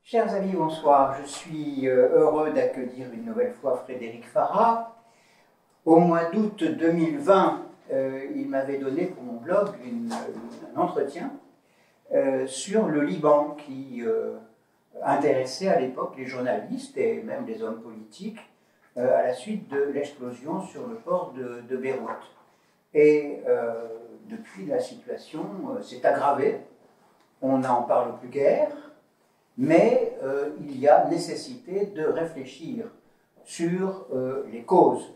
Chers amis, bonsoir. Je suis heureux d'accueillir une nouvelle fois Frédéric Farah. Au mois d'août 2020, il m'avait donné pour mon blog un entretien sur le Liban qui intéressait à l'époque les journalistes et même les hommes politiques à la suite de l'explosion sur le port de Beyrouth. Et depuis, la situation s'est aggravée. On n'en parle plus guère. Mais il y a nécessité de réfléchir sur les causes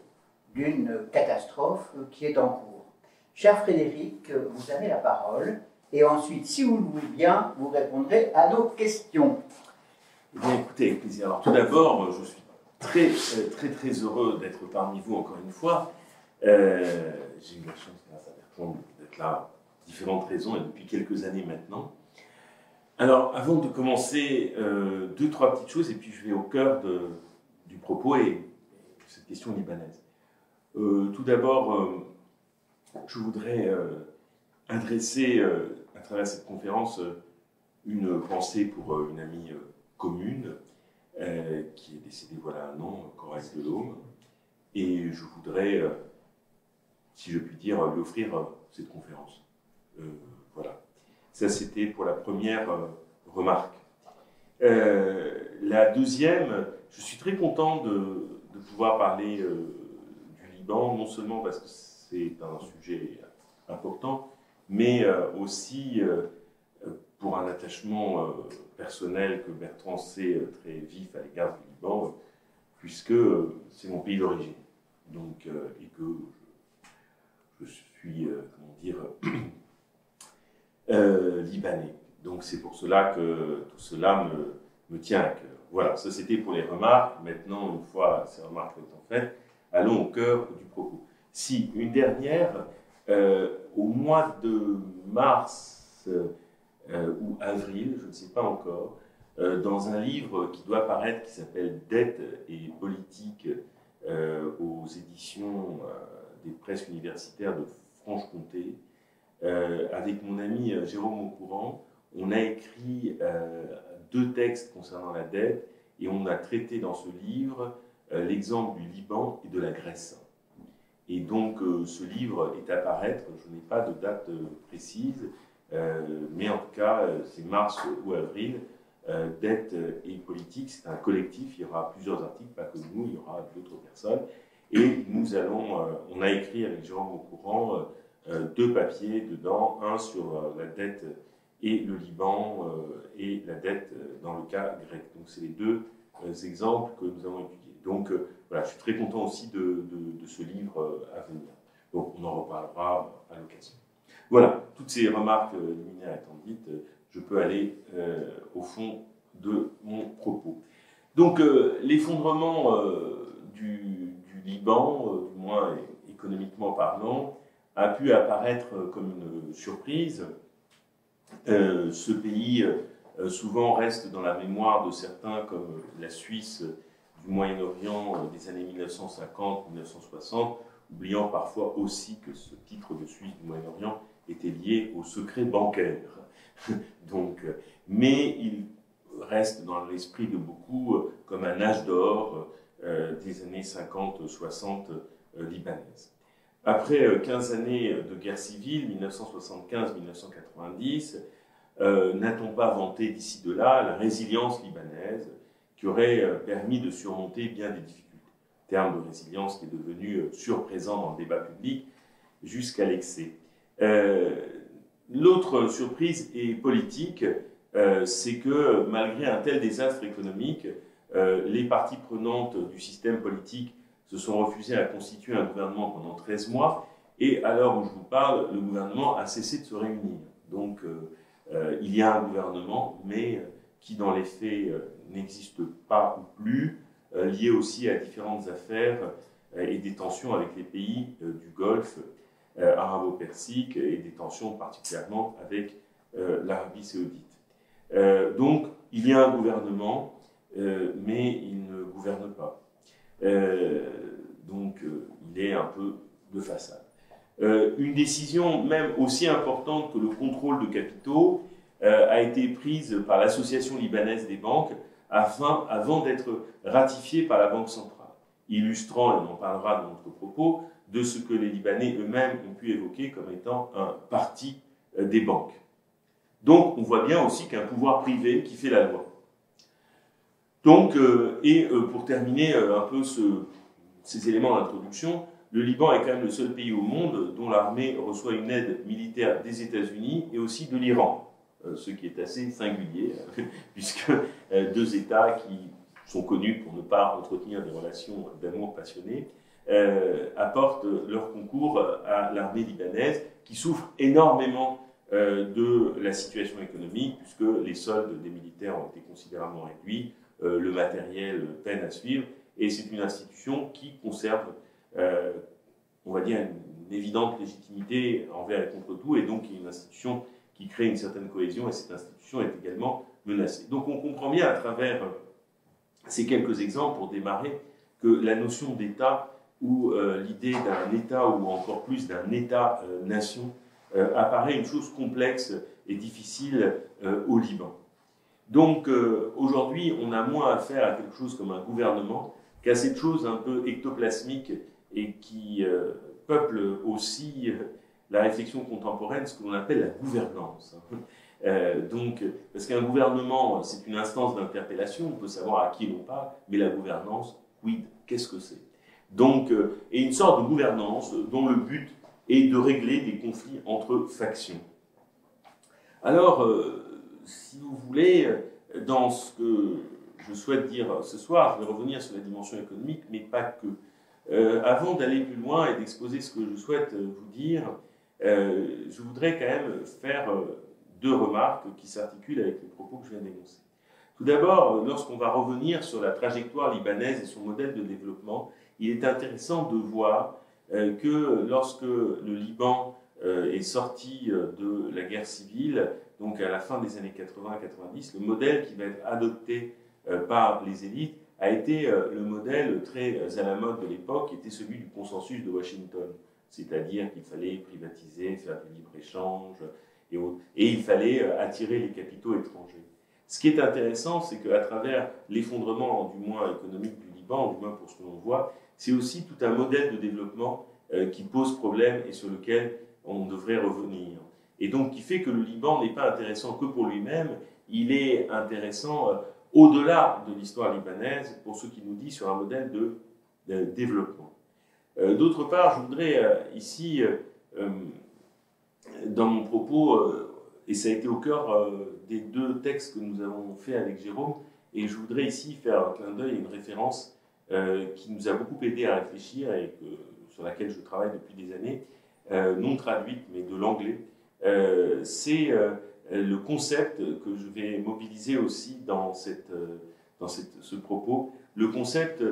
d'une catastrophe qui est en cours. Cher Frédéric, vous avez la parole, et ensuite, si vous le voulez bien, vous répondrez à nos questions. Eh bien, écoutez, avec plaisir. Alors, tout d'abord, je suis très heureux d'être parmi vous encore une fois. J'ai eu la chance, grâce à Bertrand, d'être là pour différentes raisons, et depuis quelques années maintenant. Alors, avant de commencer, deux, trois petites choses, et puis je vais au cœur du propos et de cette question libanaise. Tout d'abord, je voudrais adresser, à travers cette conférence, une pensée pour une amie commune, qui est décédée voilà un an, Coralie Delhomme, et je voudrais, si je puis dire, lui offrir cette conférence. Voilà. Ça, c'était pour la première remarque. La deuxième, je suis très content de pouvoir parler du Liban, non seulement parce que c'est un sujet important, mais aussi pour un attachement personnel que Bertrand sait très vif à l'égard du Liban, puisque c'est mon pays d'origine. Donc, et que je suis, comment dire, libanais. Donc c'est pour cela que tout cela me tient à cœur. Voilà, ça c'était pour les remarques. Maintenant, une fois ces remarques étant faites, allons au cœur du propos. Si, une dernière, au mois de mars ou avril, je ne sais pas encore, dans un livre qui doit paraître, qui s'appelle Dette et politique aux éditions des presses universitaires de Franche-Comté, avec mon ami Jérôme Aucourant, on a écrit deux textes concernant la dette et on a traité dans ce livre l'exemple du Liban et de la Grèce. Et donc ce livre est à paraître, je n'ai pas de date précise, mais en tout cas c'est mars ou avril. Dette et politique, c'est un collectif, il y aura plusieurs articles, pas que nous, il y aura d'autres personnes. Et nous allons, on a écrit avec Jérôme Aucourant deux papiers dedans, un sur la dette et le Liban et la dette dans le cas grec. Donc c'est les deux exemples que nous avons étudiés. Donc voilà, je suis très content aussi de ce livre à venir. Donc on en reparlera à l'occasion. Voilà, toutes ces remarques liminaires étant dites, je peux aller au fond de mon propos. Donc l'effondrement du Liban, du moins économiquement parlant, a pu apparaître comme une surprise. Ce pays souvent reste dans la mémoire de certains comme la Suisse du Moyen-Orient des années 1950-1960, oubliant parfois aussi que ce titre de Suisse du Moyen-Orient était lié au secret bancaire. Donc, mais il reste dans l'esprit de beaucoup comme un âge d'or des années 50-60 libanaises. Après 15 années de guerre civile, 1975-1990, n'a-t-on pas vanté d'ici de là la résilience libanaise qui aurait permis de surmonter bien des difficultés. Terme de résilience qui est devenu surprésent dans le débat public jusqu'à l'excès. L'autre surprise est politique, c'est que malgré un tel désastre économique, les parties prenantes du système politique se sont refusées à constituer un gouvernement pendant 13 mois, et à l'heure où je vous parle, le gouvernement a cessé de se réunir. Donc il y a un gouvernement, mais qui dans les faits n'existe pas ou plus, lié aussi à différentes affaires et des tensions avec les pays du Golfe arabo-persique et des tensions particulièrement avec l'Arabie saoudite. Donc il y a un gouvernement, mais il ne gouverne pas. Donc il est un peu de façade. Une décision même aussi importante que le contrôle de capitaux a été prise par l'Association libanaise des banques avant d'être ratifiée par la Banque centrale, illustrant, et on en parlera dans notre propos, de ce que les Libanais eux-mêmes ont pu évoquer comme étant un parti des banques. Donc on voit bien aussi qu'un pouvoir privé qui fait la loi. Donc, pour terminer un peu ces éléments d'introduction, le Liban est quand même le seul pays au monde dont l'armée reçoit une aide militaire des États-Unis et aussi de l'Iran, ce qui est assez singulier, puisque deux États qui sont connus pour ne pas entretenir des relations d'amour passionné, apportent leur concours à l'armée libanaise, qui souffre énormément de la situation économique, puisque les soldes des militaires ont été considérablement réduits, le matériel peine à suivre, et c'est une institution qui conserve, on va dire, une évidente légitimité envers et contre tout, et donc une institution qui crée une certaine cohésion, et cette institution est également menacée. Donc on comprend bien à travers ces quelques exemples, pour démarrer, que la notion d'État, ou l'idée d'un État, ou encore plus d'un État-nation, apparaît une chose complexe et difficile au Liban. Donc aujourd'hui, on a moins affaire à quelque chose comme un gouvernement qu'à cette chose un peu ectoplasmique et qui peuple aussi la réflexion contemporaine, ce que l'on appelle la gouvernance. Parce qu'un gouvernement, c'est une instance d'interpellation, on peut savoir à qui l'on parle, mais la gouvernance, quid, qu'est-ce que c'est? Donc, et une sorte de gouvernance dont le but est de régler des conflits entre factions. Alors, si vous voulez, dans ce que je souhaite dire ce soir, je vais revenir sur la dimension économique, mais pas que. Avant d'aller plus loin et d'exposer ce que je souhaite vous dire, je voudrais quand même faire deux remarques qui s'articulent avec les propos que je viens d'énoncer. Tout d'abord, lorsqu'on va revenir sur la trajectoire libanaise et son modèle de développement, il est intéressant de voir que lorsque le Liban est sorti de la guerre civile, donc à la fin des années 80-90, le modèle qui va être adopté par les élites a été le modèle très à la mode de l'époque, qui était celui du consensus de Washington. C'est-à-dire qu'il fallait privatiser, faire du libre-échange et autres. Et il fallait attirer les capitaux étrangers. Ce qui est intéressant, c'est qu'à travers l'effondrement, du moins économique du Liban, du moins pour ce que l'on voit, c'est aussi tout un modèle de développement qui pose problème et sur lequel on devrait revenir. Et donc qui fait que le Liban n'est pas intéressant que pour lui-même, il est intéressant au-delà de l'histoire libanaise pour ce qu'il nous dit sur un modèle de développement. D'autre part, je voudrais ici, dans mon propos, et ça a été au cœur des deux textes que nous avons fait avec Jérôme, et je voudrais ici faire un clin d'œil et une référence qui nous a beaucoup aidé à réfléchir et sur laquelle je travaille depuis des années, non traduite mais de l'anglais. C'est le concept que je vais mobiliser aussi dans ce propos, le concept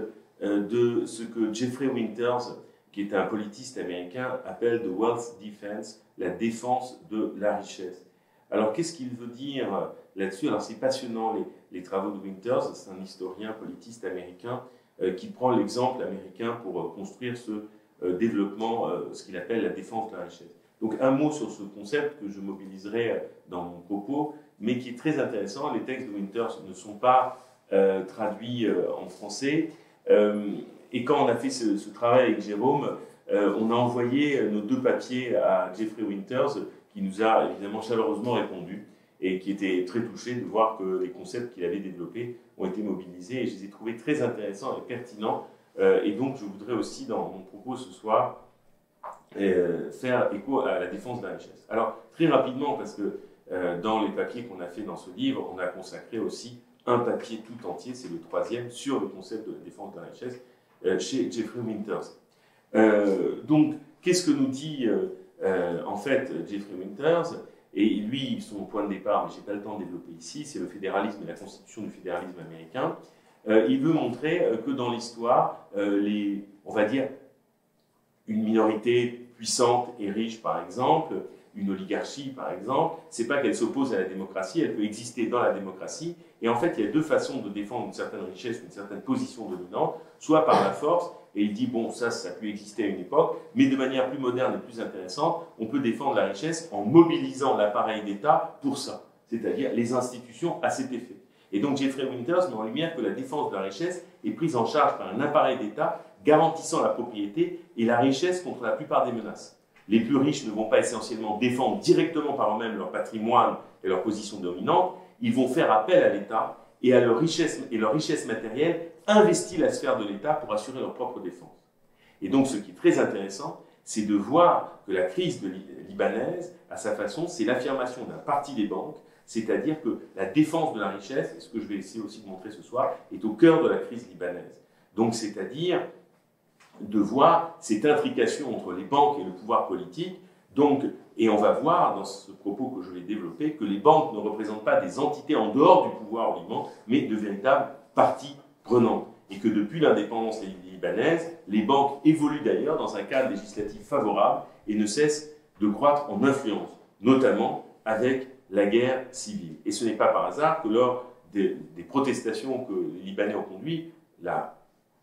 de ce que Jeffrey Winters, qui est un politiste américain, appelle the wealth defense, la défense de la richesse. Alors qu'est-ce qu'il veut dire là-dessus? Alors c'est passionnant les travaux de Winters, c'est un historien politiste américain qui prend l'exemple américain pour construire ce développement, ce qu'il appelle la défense de la richesse. Donc un mot sur ce concept que je mobiliserai dans mon propos, mais qui est très intéressant. Les textes de Winters ne sont pas traduits en français. Et quand on a fait ce travail avec Jérôme, on a envoyé nos deux papiers à Jeffrey Winters, qui nous a évidemment chaleureusement répondu et qui était très touché de voir que les concepts qu'il avait développés ont été mobilisés, et je les ai trouvés très intéressants et pertinents. Et donc je voudrais aussi, dans mon propos ce soir, faire écho à la défense de la richesse. Alors très rapidement, parce que dans les papiers qu'on a fait dans ce livre, on a consacré aussi un papier tout entier, c'est le troisième, sur le concept de la défense de la richesse chez Jeffrey Winters. Donc qu'est-ce que nous dit en fait Jeffrey Winters? Et lui, son point de départ, mais je n'ai pas le temps de développer ici, c'est le fédéralisme et la constitution du fédéralisme américain. Il veut montrer que dans l'histoire, on va dire, une minorité puissante et riche, par exemple, une oligarchie, par exemple, c'est pas qu'elle s'oppose à la démocratie, elle peut exister dans la démocratie. Et en fait, il y a deux façons de défendre une certaine richesse, une certaine position dominante, soit par la force, et il dit, bon, ça a pu exister à une époque, mais de manière plus moderne et plus intéressante, on peut défendre la richesse en mobilisant l'appareil d'État pour ça. c'est-à-dire les institutions à cet effet. Et donc Jeffrey Winters met en lumière que la défense de la richesse est prise en charge par un appareil d'État garantissant la propriété et la richesse contre la plupart des menaces. Les plus riches ne vont pas essentiellement défendre directement par eux-mêmes leur patrimoine et leur position dominante, ils vont faire appel à l'État et à leur richesse matérielle investit la sphère de l'État pour assurer leur propre défense. Et donc ce qui est très intéressant, c'est de voir que la crise libanaise, à sa façon, c'est l'affirmation d'un parti des banques, c'est-à-dire que la défense de la richesse, et ce que je vais essayer aussi de montrer ce soir, est au cœur de la crise libanaise. Donc c'est-à-dire de voir cette intrication entre les banques et le pouvoir politique. Donc, et on va voir dans ce propos que je vais développer que les banques ne représentent pas des entités en dehors du pouvoir au Liban, mais de véritables parties prenantes. Et que depuis l'indépendance libanaise, les banques évoluent d'ailleurs dans un cadre législatif favorable et ne cessent de croître en influence, notamment avec la guerre civile. Et ce n'est pas par hasard que lors des protestations que les Libanais ont conduites, la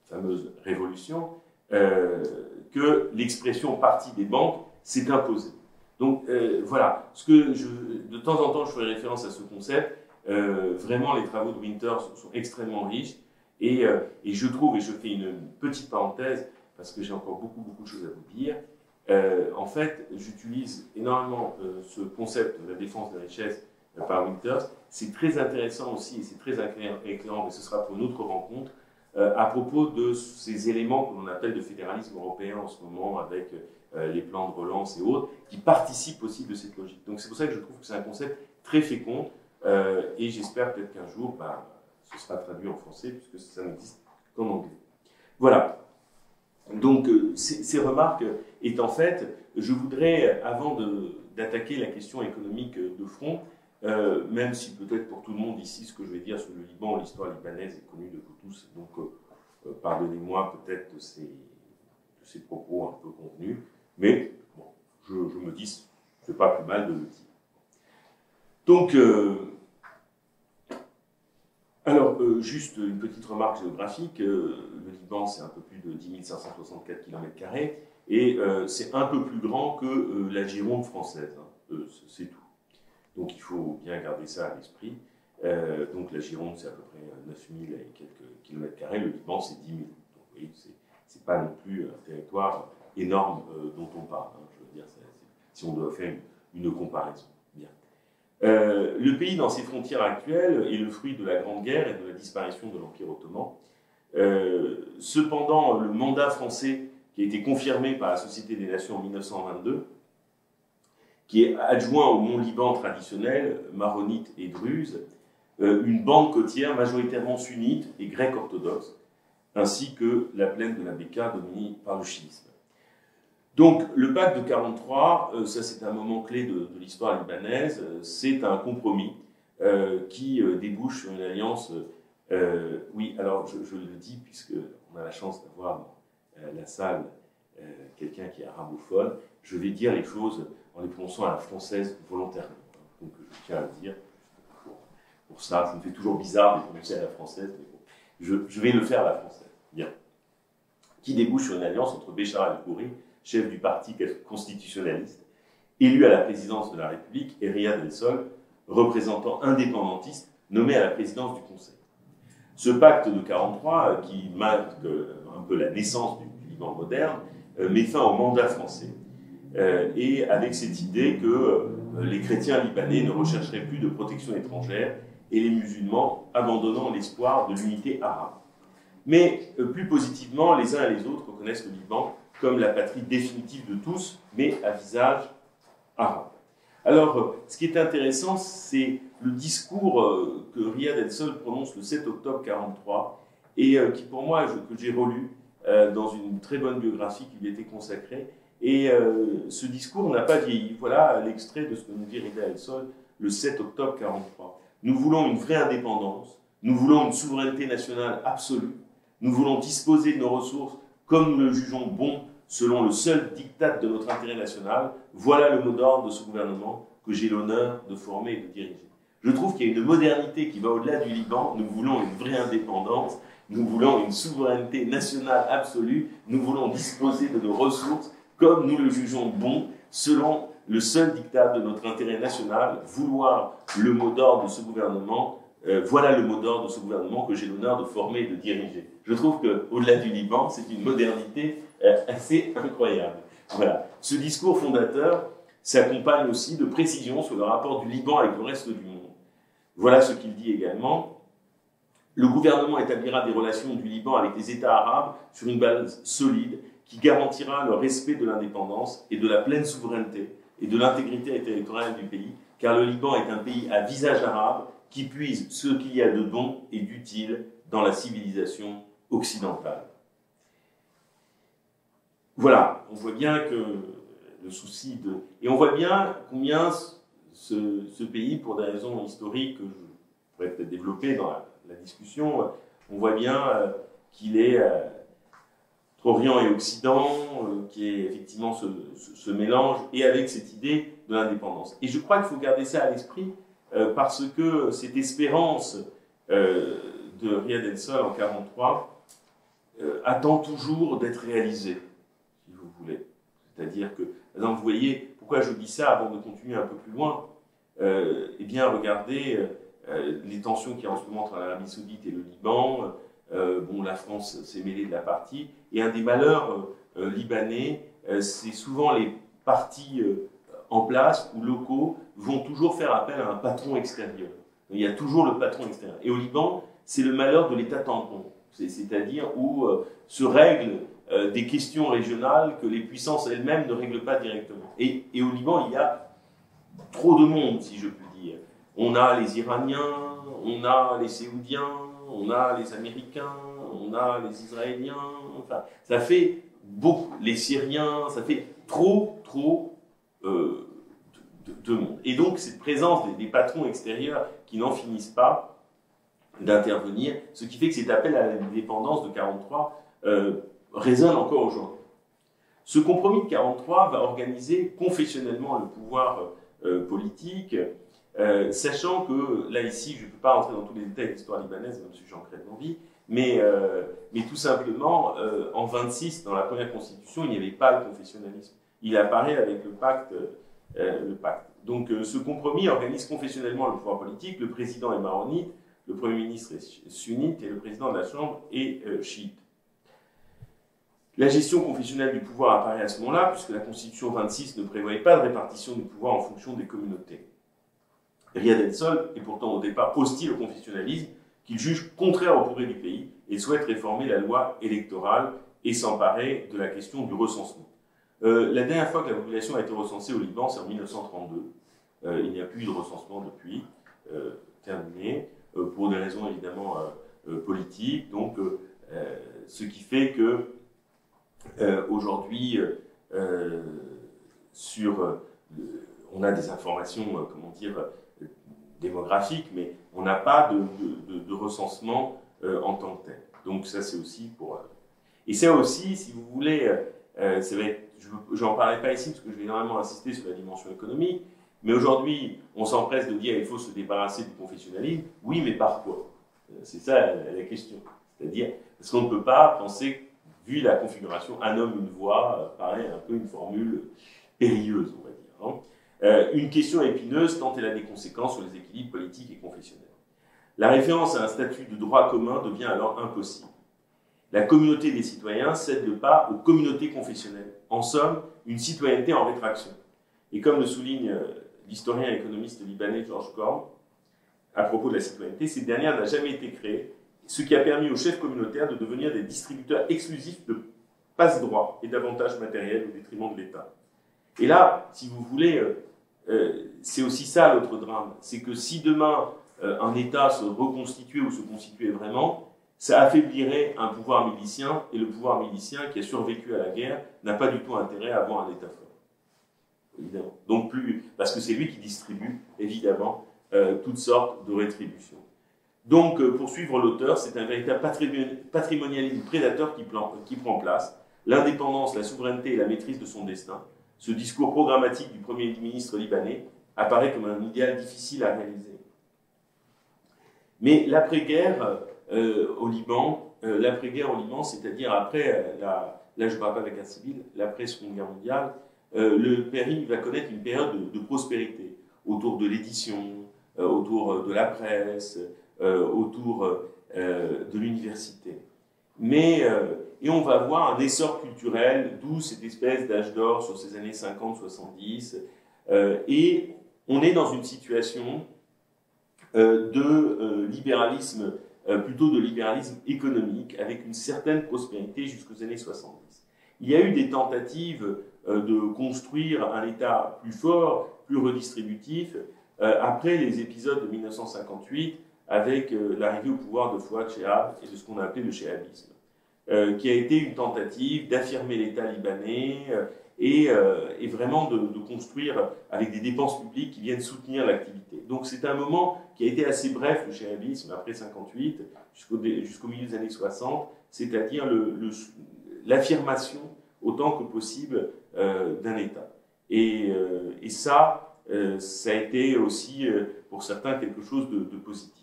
fameuse révolution, que l'expression partie des banques s'est imposée. Donc voilà, de temps en temps je ferai référence à ce concept. Vraiment les travaux de Winters sont extrêmement riches et je trouve, et je fais une petite parenthèse parce que j'ai encore beaucoup de choses à vous dire, en fait j'utilise énormément ce concept de la défense des richesses par Winters. C'est très intéressant aussi et c'est très éclairant, mais ce sera pour une autre rencontre, à propos de ces éléments que l'on appelle de fédéralisme européen en ce moment avec les plans de relance et autres, qui participent aussi de cette logique. Donc c'est pour ça que je trouve que c'est un concept très fécond et j'espère peut-être qu'un jour ce sera traduit en français puisque ça n'existe qu'en anglais. Voilà. Donc ces remarques étant faites, je voudrais, avant d'attaquer la question économique de front, même si peut-être pour tout le monde ici, ce que je vais dire sur le Liban, l'histoire libanaise est connue de vous tous, donc pardonnez-moi peut-être de ces propos un peu contenus, mais bon, je me dis, c'est pas plus mal de le dire. Donc, alors, juste une petite remarque géographique, le Liban c'est un peu plus de 10 564 km² et c'est un peu plus grand que la Gironde française, hein, c'est tout. Donc il faut bien garder ça à l'esprit. Donc la Gironde, c'est à peu près 9000 et quelques kilomètres carrés, le Liban, c'est 10 000. Donc vous voyez, c'est pas non plus un territoire énorme dont on parle. Hein. Je veux dire, si on doit faire une comparaison. Bien. Le pays, dans ses frontières actuelles, est le fruit de la Grande Guerre et de la disparition de l'Empire ottoman. Cependant, le mandat français, qui a été confirmé par la Société des Nations en 1922, qui est adjoint au Mont Liban traditionnel, maronite et druze, une bande côtière majoritairement sunnite et grecque orthodoxe, ainsi que la plaine de la Bekaa dominée par le chiisme. Donc le pacte de 1943, ça c'est un moment clé de l'histoire libanaise, c'est un compromis qui débouche sur une alliance. Oui, alors je le dis puisqu'on a la chance d'avoir dans la salle quelqu'un qui est arabophone, je vais dire les choses en les prononçant à la française volontairement. Donc je tiens à le dire, pour ça, ça me fait toujours bizarre de prononcer à la française, mais bon, je vais le faire à la française. Bien. Qui débouche sur une alliance entre Béchar el-Khoury, chef du parti constitutionnaliste, élu à la présidence de la République, et Riyad el-Sol, représentant indépendantiste, nommé à la présidence du Conseil. Ce pacte de 1943, qui marque un peu la naissance du Liban moderne, met fin au mandat français. Et avec cette idée que les chrétiens libanais ne rechercheraient plus de protection étrangère et les musulmans abandonnant l'espoir de l'unité arabe. Mais plus positivement, les uns et les autres reconnaissent le Liban comme la patrie définitive de tous, mais à visage arabe. Alors, ce qui est intéressant, c'est le discours que Riyad el-Sol prononce le 7 octobre 1943 et qui, pour moi, que j'ai relu dans une très bonne biographie qui lui était consacrée. Et ce discours n'a pas vieilli. Voilà l'extrait de ce que nous dit Riyad el-Sol le 7 octobre 1943. Nous voulons une vraie indépendance, nous voulons une souveraineté nationale absolue, nous voulons disposer de nos ressources comme nous le jugeons bon, selon le seul diktat de notre intérêt national. Voilà le mot d'ordre de ce gouvernement que j'ai l'honneur de former et de diriger. Je trouve qu'il y a une modernité qui va au-delà du Liban. Nous voulons une vraie indépendance, nous voulons une souveraineté nationale absolue, nous voulons disposer de nos ressources comme nous le jugeons bon, selon le seul dictat de notre intérêt national, vouloir le mot d'ordre de ce gouvernement, voilà le mot d'ordre de ce gouvernement que j'ai l'honneur de former et de diriger. Je trouve qu'au-delà du Liban, c'est une modernité assez incroyable. Voilà. Ce discours fondateur s'accompagne aussi de précisions sur le rapport du Liban avec le reste du monde. Voilà ce qu'il dit également. Le gouvernement établira des relations du Liban avec les États arabes sur une base solide qui garantira le respect de l'indépendance et de la pleine souveraineté et de l'intégrité territoriale du pays, car le Liban est un pays à visage arabe qui puise ce qu'il y a de bon et d'utile dans la civilisation occidentale. Voilà, on voit bien que le souci de... Et on voit bien combien ce pays, pour des raisons historiques que je pourrais peut-être développer dans la discussion, on voit bien qu'il est entre Orient et Occident, qui est effectivement ce mélange, et avec cette idée de l'indépendance. Et je crois qu'il faut garder ça à l'esprit, parce que cette espérance de Riyad El-Sol en 1943 attend toujours d'être réalisée, si vous voulez. C'est-à-dire que, par exemple, vous voyez, pourquoi je dis ça avant de continuer un peu plus loin, eh bien, regardez les tensions qu'il y a en ce moment entre l'Arabie Saoudite et le Liban. Bon, la France s'est mêlée de la partie, et un des malheurs libanais, c'est souvent les partis en place ou locaux vont toujours faire appel à un patron extérieur. Il y a toujours le patron extérieur. Et au Liban, c'est le malheur de l'État tampon, c'est-à-dire où se règlent des questions régionales que les puissances elles-mêmes ne règlent pas directement. Et au Liban, il y a trop de monde, si je puis dire. On a les Iraniens, on a les Saoudiens, on a les Américains, on a les Israéliens, enfin, ça fait beaucoup, les Syriens, ça fait trop de monde. Et donc, cette présence des patrons extérieurs qui n'en finissent pas d'intervenir, ce qui fait que cet appel à l'indépendance de 1943 résonne encore aujourd'hui. Ce compromis de 1943 va organiser confessionnellement le pouvoir politique, sachant que, là, ici, je ne peux pas rentrer dans tous les détails de l'histoire libanaise, même si j'en crée de l'envie, mais tout simplement, en 1926, dans la première constitution, il n'y avait pas le confessionnalisme. Il apparaît avec le pacte. Donc, ce compromis organise confessionnellement le pouvoir politique. Le président est maronite, le premier ministre est sunnite, et le président de la Chambre est chiite. La gestion confessionnelle du pouvoir apparaît à ce moment-là, puisque la Constitution 26 ne prévoyait pas de répartition du pouvoir en fonction des communautés. Riyad El-Sol est pourtant au départ hostile au confessionnalisme, qu'il juge contraire au progrès du pays, et souhaite réformer la loi électorale et s'emparer de la question du recensement. La dernière fois que la population a été recensée au Liban, c'est en 1932. Il n'y a plus eu de recensement depuis, terminé, pour des raisons évidemment politiques. Donc, ce qui fait que aujourd'hui, on a des informations, comment dire, démographiques, mais on n'a pas de recensement en tant que tel. Donc ça, c'est aussi pour... Et ça aussi, si vous voulez, je n'en parlerai pas ici parce que je vais énormément insister sur la dimension économique, mais aujourd'hui, on s'empresse de dire qu'il faut se débarrasser du confessionnalisme. Oui, mais par quoi? C'est ça la question. C'est-à-dire, parce qu'on ne peut pas penser, vu la configuration, un homme, une voix, paraît un peu une formule périlleuse, on va dire. Hein. Une question épineuse tant elle a des conséquences sur les équilibres politiques et confessionnels. La référence à un statut de droit commun devient alors impossible. La communauté des citoyens cède le pas aux communautés confessionnelles. En somme, une citoyenneté en rétraction. Et comme le souligne l'historien et économiste libanais Georges Korn, à propos de la citoyenneté, cette dernière n'a jamais été créée, ce qui a permis aux chefs communautaires de devenir des distributeurs exclusifs de passe-droits et d'avantages matériels au détriment de l'État. Et là, si vous voulez, c'est aussi ça l'autre drame, c'est que si demain un État se reconstituait ou se constituait vraiment, ça affaiblirait un pouvoir milicien, et le pouvoir milicien qui a survécu à la guerre n'a pas du tout intérêt à avoir un État fort. Évidemment. Donc parce que c'est lui qui distribue, évidemment, toutes sortes de rétributions. Donc, pour suivre l'auteur, c'est un véritable patrimonialisme prédateur qui prend place. L'indépendance, la souveraineté et la maîtrise de son destin. Ce discours programmatique du Premier ministre libanais apparaît comme un idéal difficile à réaliser. Mais l'après-guerre au Liban, c'est-à-dire après, là je ne parle pas de la guerre civile, l'après-Seconde Guerre mondiale, le pays va connaître une période de prospérité autour de l'édition, autour de la presse, autour de l'université. Et on va voir un essor culturel, d'où cette espèce d'âge d'or sur ces années 50-70. Et on est dans une situation de libéralisme, plutôt de libéralisme économique, avec une certaine prospérité jusqu'aux années 70. Il y a eu des tentatives de construire un État plus fort, plus redistributif, après les épisodes de 1958, avec l'arrivée au pouvoir de Fouad Chehab et de ce qu'on a appelé le chéhabisme, qui a été une tentative d'affirmer l'État libanais et vraiment de construire avec des dépenses publiques qui viennent soutenir l'activité. Donc c'est un moment qui a été assez bref, le chéhabisme, après 58, jusqu'au milieu des années 60, c'est-à-dire l'affirmation autant que possible d'un État. Et ça a été aussi pour certains quelque chose de positif.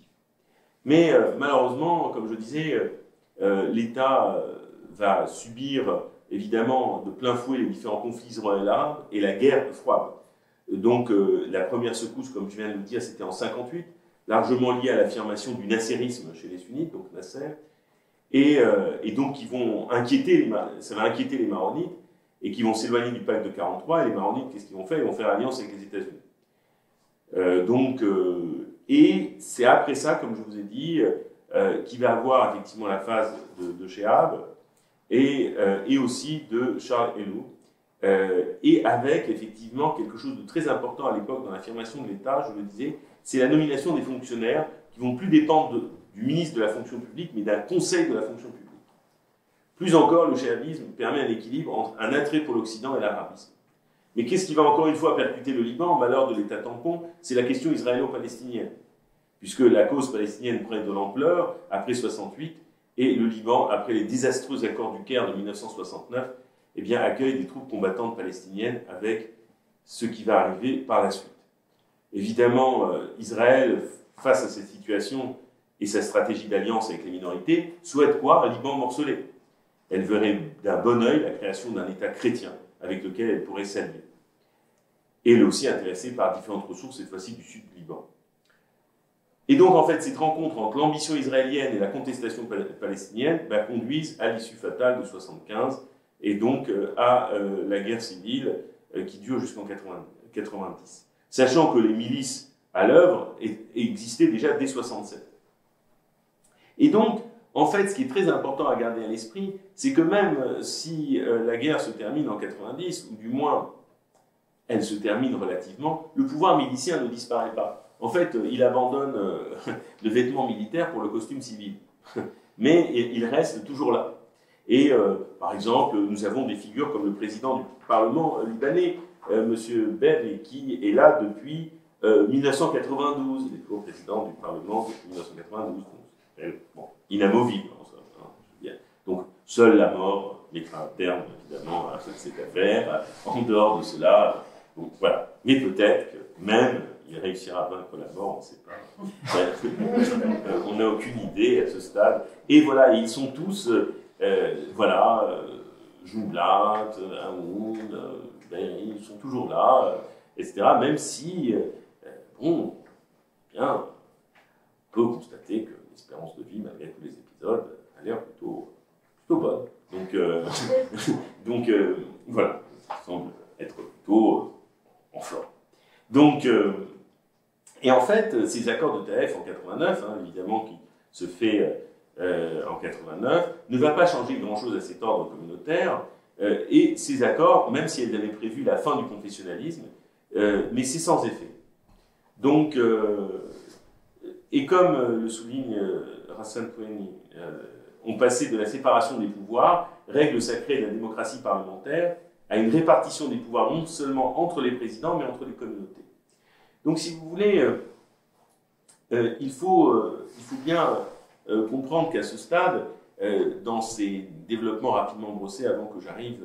Mais malheureusement, comme je disais, l'État va subir évidemment de plein fouet les différents conflits israéliens et la guerre froide. Donc la première secousse, comme je viens de le dire, c'était en 58, largement liée à l'affirmation du nasserisme chez les sunnites, donc Nasser, et donc ça va inquiéter les maronites, et qui vont s'éloigner du pacte de 43, et les maronites, qu'est-ce qu'ils vont faire? Ils vont faire alliance avec les États-Unis. Et c'est après ça, comme je vous ai dit, qu'il va avoir effectivement la phase de Chehab, et aussi de Charles Helou, et avec effectivement quelque chose de très important à l'époque dans l'affirmation de l'État, je le disais, c'est la nomination des fonctionnaires qui vont plus dépendre du ministre de la fonction publique, mais d'un conseil de la fonction publique. Plus encore, le chéhabisme permet un équilibre entre un attrait pour l'Occident et l'arabisme. Mais qu'est-ce qui va encore une fois percuter le Liban, malheur de l'État tampon? C'est la question israélo-palestinienne, puisque la cause palestinienne prend de l'ampleur après 68, et le Liban, après les désastreux accords du Caire de 1969, eh bien, accueille des troupes combattantes palestiniennes avec ce qui va arriver par la suite. Évidemment, Israël, face à cette situation et sa stratégie d'alliance avec les minorités, souhaite quoi? Un Liban morcelé. Elle verrait d'un bon œil la création d'un État chrétien avec lequel elle pourrait s'allier. Et elle est aussi intéressée par différentes ressources, cette fois-ci du sud du Liban. Et donc, en fait, cette rencontre entre l'ambition israélienne et la contestation palestinienne conduisent à l'issue fatale de 1975 et donc à la guerre civile qui dure jusqu'en 1990. Sachant que les milices à l'œuvre existaient déjà dès 1967. Et donc, en fait, ce qui est très important à garder à l'esprit, c'est que même si la guerre se termine en 90, ou du moins elle se termine relativement, le pouvoir milicien ne disparaît pas. En fait, il abandonne le vêtement militaire pour le costume civil. Mais il reste toujours là. Et par exemple, nous avons des figures comme le président du Parlement libanais, M. Berri, qui est là depuis 1992. Il est toujours président du Parlement depuis 1992. Bon, inamovible. Donc, seule la mort mettra un terme, évidemment, à cette affaire. En dehors de cela, donc, voilà. Mais peut-être que même il réussira à vaincre la mort, on ne sait pas. On n'a aucune idée à ce stade. Et voilà, ils sont tous, Joublat, Aoun, ils sont toujours là, etc. Même si, on peut constater que l'espérance de vie, malgré tous les épisodes, a l'air plutôt bonne. Donc, voilà, ça semble être plutôt en forme. Donc, et en fait, ces accords de Taïf en 89, évidemment, qui se fait en 89, ne va pas changer grand-chose à cet ordre communautaire, et ces accords, même si elles avaient prévu la fin du confessionnalisme, mais c'est sans effet. Donc, et comme le souligne Hassan Toueni, on passait de la séparation des pouvoirs, règle sacrée de la démocratie parlementaire, à une répartition des pouvoirs non seulement entre les présidents, mais entre les communautés. Donc, si vous voulez, il faut bien comprendre qu'à ce stade, dans ces développements rapidement brossés avant que j'arrive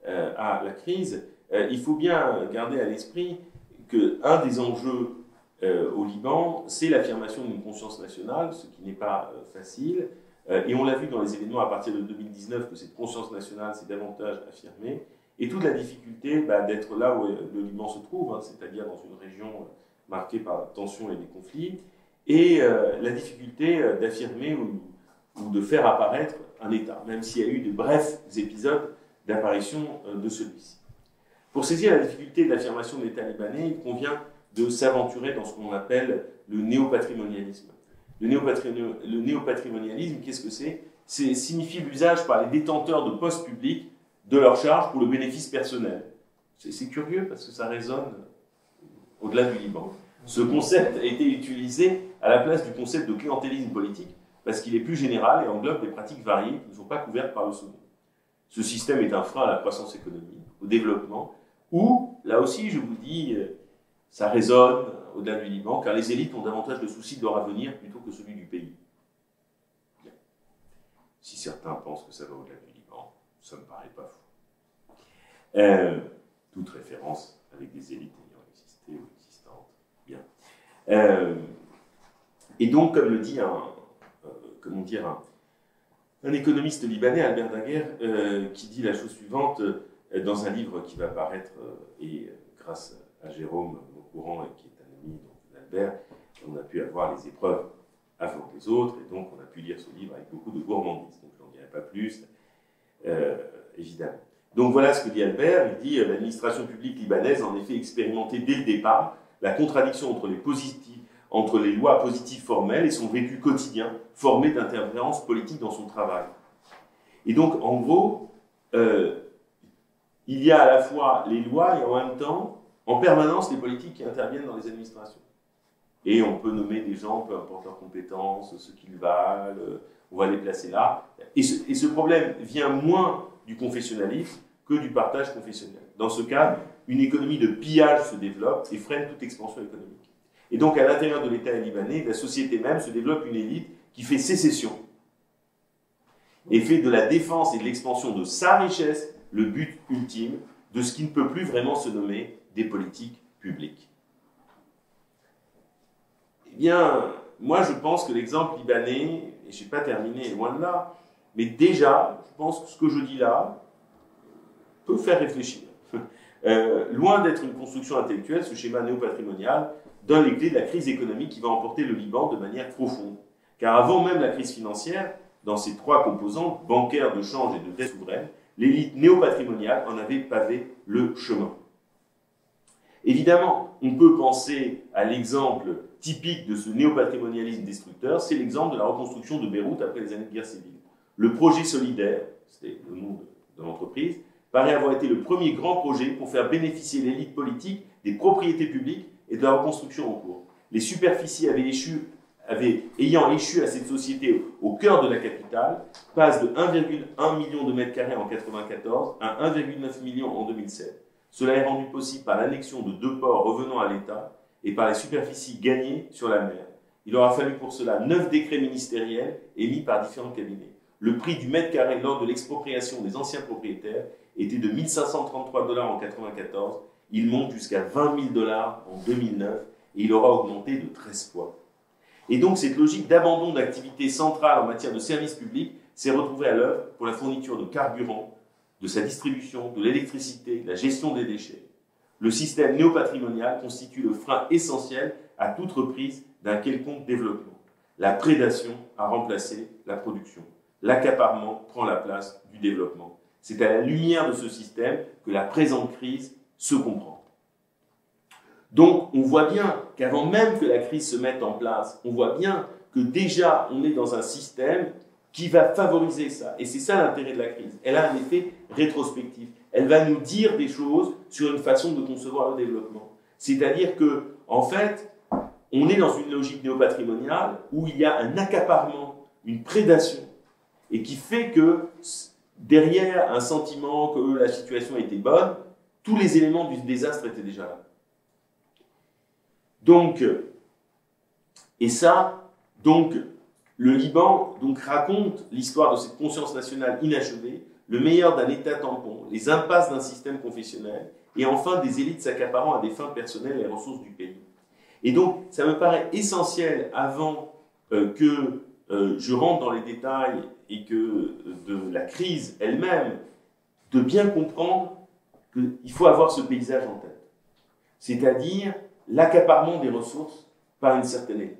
à la crise, il faut bien garder à l'esprit qu'un des enjeux au Liban, c'est l'affirmation d'une conscience nationale, ce qui n'est pas facile, et on l'a vu dans les événements à partir de 2019 que cette conscience nationale s'est davantage affirmée, et toute la difficulté d'être là où le Liban se trouve, hein, c'est-à-dire dans une région marquée par la tension et les conflits, et la difficulté d'affirmer ou de faire apparaître un État, même s'il y a eu de brefs épisodes d'apparition de celui-ci. Pour saisir la difficulté de l'affirmation de l'État libanais, il convient de s'aventurer dans ce qu'on appelle le néopatrimonialisme. Le néopatrimonialisme, qu'est-ce que c'est? C'est signifie l'usage par les détenteurs de postes publics de leurs charges pour le bénéfice personnel. C'est curieux parce que ça résonne au-delà du Liban. Ce concept a été utilisé à la place du concept de clientélisme politique parce qu'il est plus général et englobe des pratiques variées qui ne sont pas couvertes par le second. Ce système est un frein à la croissance économique, au développement, où, là aussi, je vous dis, ça résonne au-delà du Liban, car les élites ont davantage de soucis de leur avenir plutôt que celui du pays. Bien. Si certains pensent que ça va au-delà du Liban, ça ne me paraît pas fou. Toute référence avec des élites ayant existé ou existantes. Bien. Et donc, comme le dit un économiste libanais, Albert Daguerre, qui dit la chose suivante dans un livre qui va paraître, et grâce à Jérôme Maucourant, qui est un ami d'Albert, on a pu avoir les épreuves avant les autres, et donc on a pu lire ce livre avec beaucoup de gourmandise. Donc je n'en dirai pas plus, évidemment. Donc voilà ce que dit Albert. Il dit « L'administration publique libanaise a en effet expérimenté dès le départ la contradiction entre les lois positives formelles et son vécu quotidien, formé d'interférences politiques dans son travail. » Et donc, en gros, il y a à la fois les lois et en même temps, en permanence, les politiques qui interviennent dans les administrations. Et on peut nommer des gens, peu importe leurs compétences, ce qu'ils valent, on va les placer là. Et ce problème vient moins du confessionnalisme que du partage confessionnel. Dans ce cas, une économie de pillage se développe et freine toute expansion économique. Et donc, à l'intérieur de l'État libanais, de la société même, se développe une élite qui fait sécession et fait de la défense et de l'expansion de sa richesse le but ultime de ce qui ne peut plus vraiment se nommer des politiques publiques. Eh bien, moi je pense que l'exemple libanais, et je n'ai pas terminé loin de là, mais déjà, je pense que ce que je dis là peut faire réfléchir. Loin d'être une construction intellectuelle, ce schéma néopatrimonial donne les clés de la crise économique qui va emporter le Liban de manière profonde. Car avant même la crise financière, dans ses trois composantes, bancaire, de change et de dette souveraine, l'élite néopatrimoniale en avait pavé le chemin. Évidemment, on peut penser à l'exemple typique de ce néopatrimonialisme destructeur, c'est l'exemple de la reconstruction de Beyrouth après les années de guerre civile. Le projet solidaire, c'était le nom de l'entreprise, paraît avoir été le premier grand projet pour faire bénéficier l'élite politique des propriétés publiques et de la reconstruction en cours. Les superficies ayant échu à cette société au cœur de la capitale passent de 1,1 million de mètres carrés en 1994 à 1,9 million en 2007. Cela est rendu possible par l'annexion de 2 ports revenant à l'État et par les superficies gagnées sur la mer. Il aura fallu pour cela 9 décrets ministériels émis par différents cabinets. Le prix du mètre carré lors de l'expropriation des anciens propriétaires était de 1 533 $ en 1994. Il monte jusqu'à 20 000 $ en 2009 et il aura augmenté de 13 fois. Et donc cette logique d'abandon d'activités centrales en matière de services publics s'est retrouvée à l'œuvre pour la fourniture de carburant, de sa distribution, de l'électricité, de la gestion des déchets. Le système néopatrimonial constitue le frein essentiel à toute reprise d'un quelconque développement. La prédation a remplacé la production. L'accaparement prend la place du développement. C'est à la lumière de ce système que la présente crise se comprend. Donc, on voit bien qu'avant même que la crise se mette en place, on voit bien que déjà on est dans un système qui va favoriser ça. Et c'est ça l'intérêt de la crise. Elle a un effet rétrospectif. Elle va nous dire des choses sur une façon de concevoir le développement. C'est-à-dire que, en fait, on est dans une logique néopatrimoniale où il y a un accaparement, une prédation, et qui fait que derrière un sentiment que la situation était bonne, tous les éléments du désastre étaient déjà là. Donc, et ça, donc, le Liban raconte l'histoire de cette conscience nationale inachevée, le meilleur d'un État tampon, les impasses d'un système confessionnel, et enfin des élites s'accaparant à des fins personnelles les ressources du pays. Et donc, ça me paraît essentiel, avant que je rentre dans les détails et que de la crise elle-même, de bien comprendre qu'il faut avoir ce paysage en tête. C'est-à-dire l'accaparement des ressources par une certaine élite.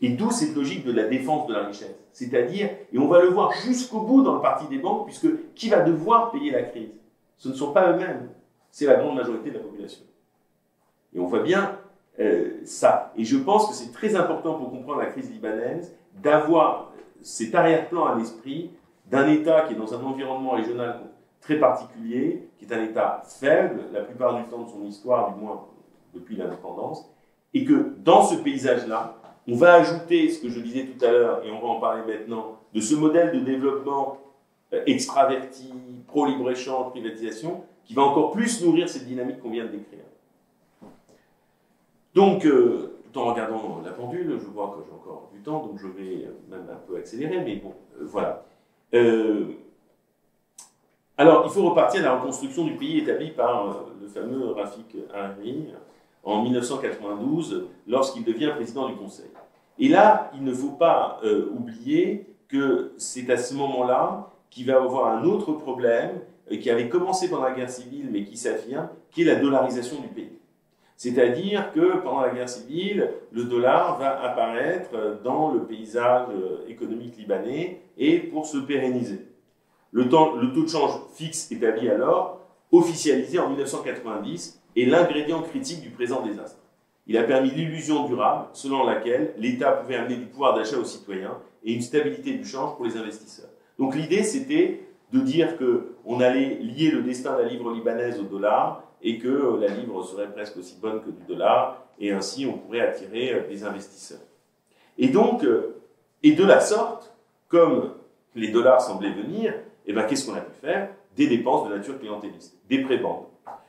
Et d'où cette logique de la défense de la richesse. C'est-à-dire, et on va le voir jusqu'au bout dans le parti des banques, puisque qui va devoir payer la crise? Ce ne sont pas eux-mêmes, c'est la grande majorité de la population. Et on voit bien ça. Et je pense que c'est très important pour comprendre la crise libanaise d'avoir cet arrière-plan à l'esprit d'un État qui est dans un environnement régional très particulier, qui est un État faible, la plupart du temps de son histoire, du moins depuis l'indépendance, et que dans ce paysage-là, on va ajouter ce que je disais tout à l'heure, et on va en parler maintenant, de ce modèle de développement extraverti, pro-libre-échange, privatisation, qui va encore plus nourrir cette dynamique qu'on vient de décrire. Donc, tout en regardant la pendule, je vois que j'ai encore du temps, donc je vais même un peu accélérer, mais bon, voilà. Alors, il faut repartir à la reconstruction du pays établi par le fameux Rafik Hariri en 1992, lorsqu'il devient président du Conseil. Et là, il ne faut pas oublier que c'est à ce moment-là qu'il va avoir un autre problème qui avait commencé pendant la guerre civile, mais qui s'affirme, qui est la dollarisation du pays. C'est-à-dire que pendant la guerre civile, le dollar va apparaître dans le paysage économique libanais et pour se pérenniser. Le taux de change fixe établi alors, officialisé en 1990, est l'ingrédient critique du présent désastre. Il a permis l'illusion durable selon laquelle l'État pouvait amener du pouvoir d'achat aux citoyens et une stabilité du change pour les investisseurs. Donc l'idée, c'était de dire qu'on allait lier le destin de la livre libanaise au dollar et que la livre serait presque aussi bonne que du dollar, et ainsi on pourrait attirer des investisseurs. Et donc, et de la sorte, comme les dollars semblaient venir, eh ben, qu'est-ce qu'on a pu faire? Des dépenses de nature clientéliste, des prébendes.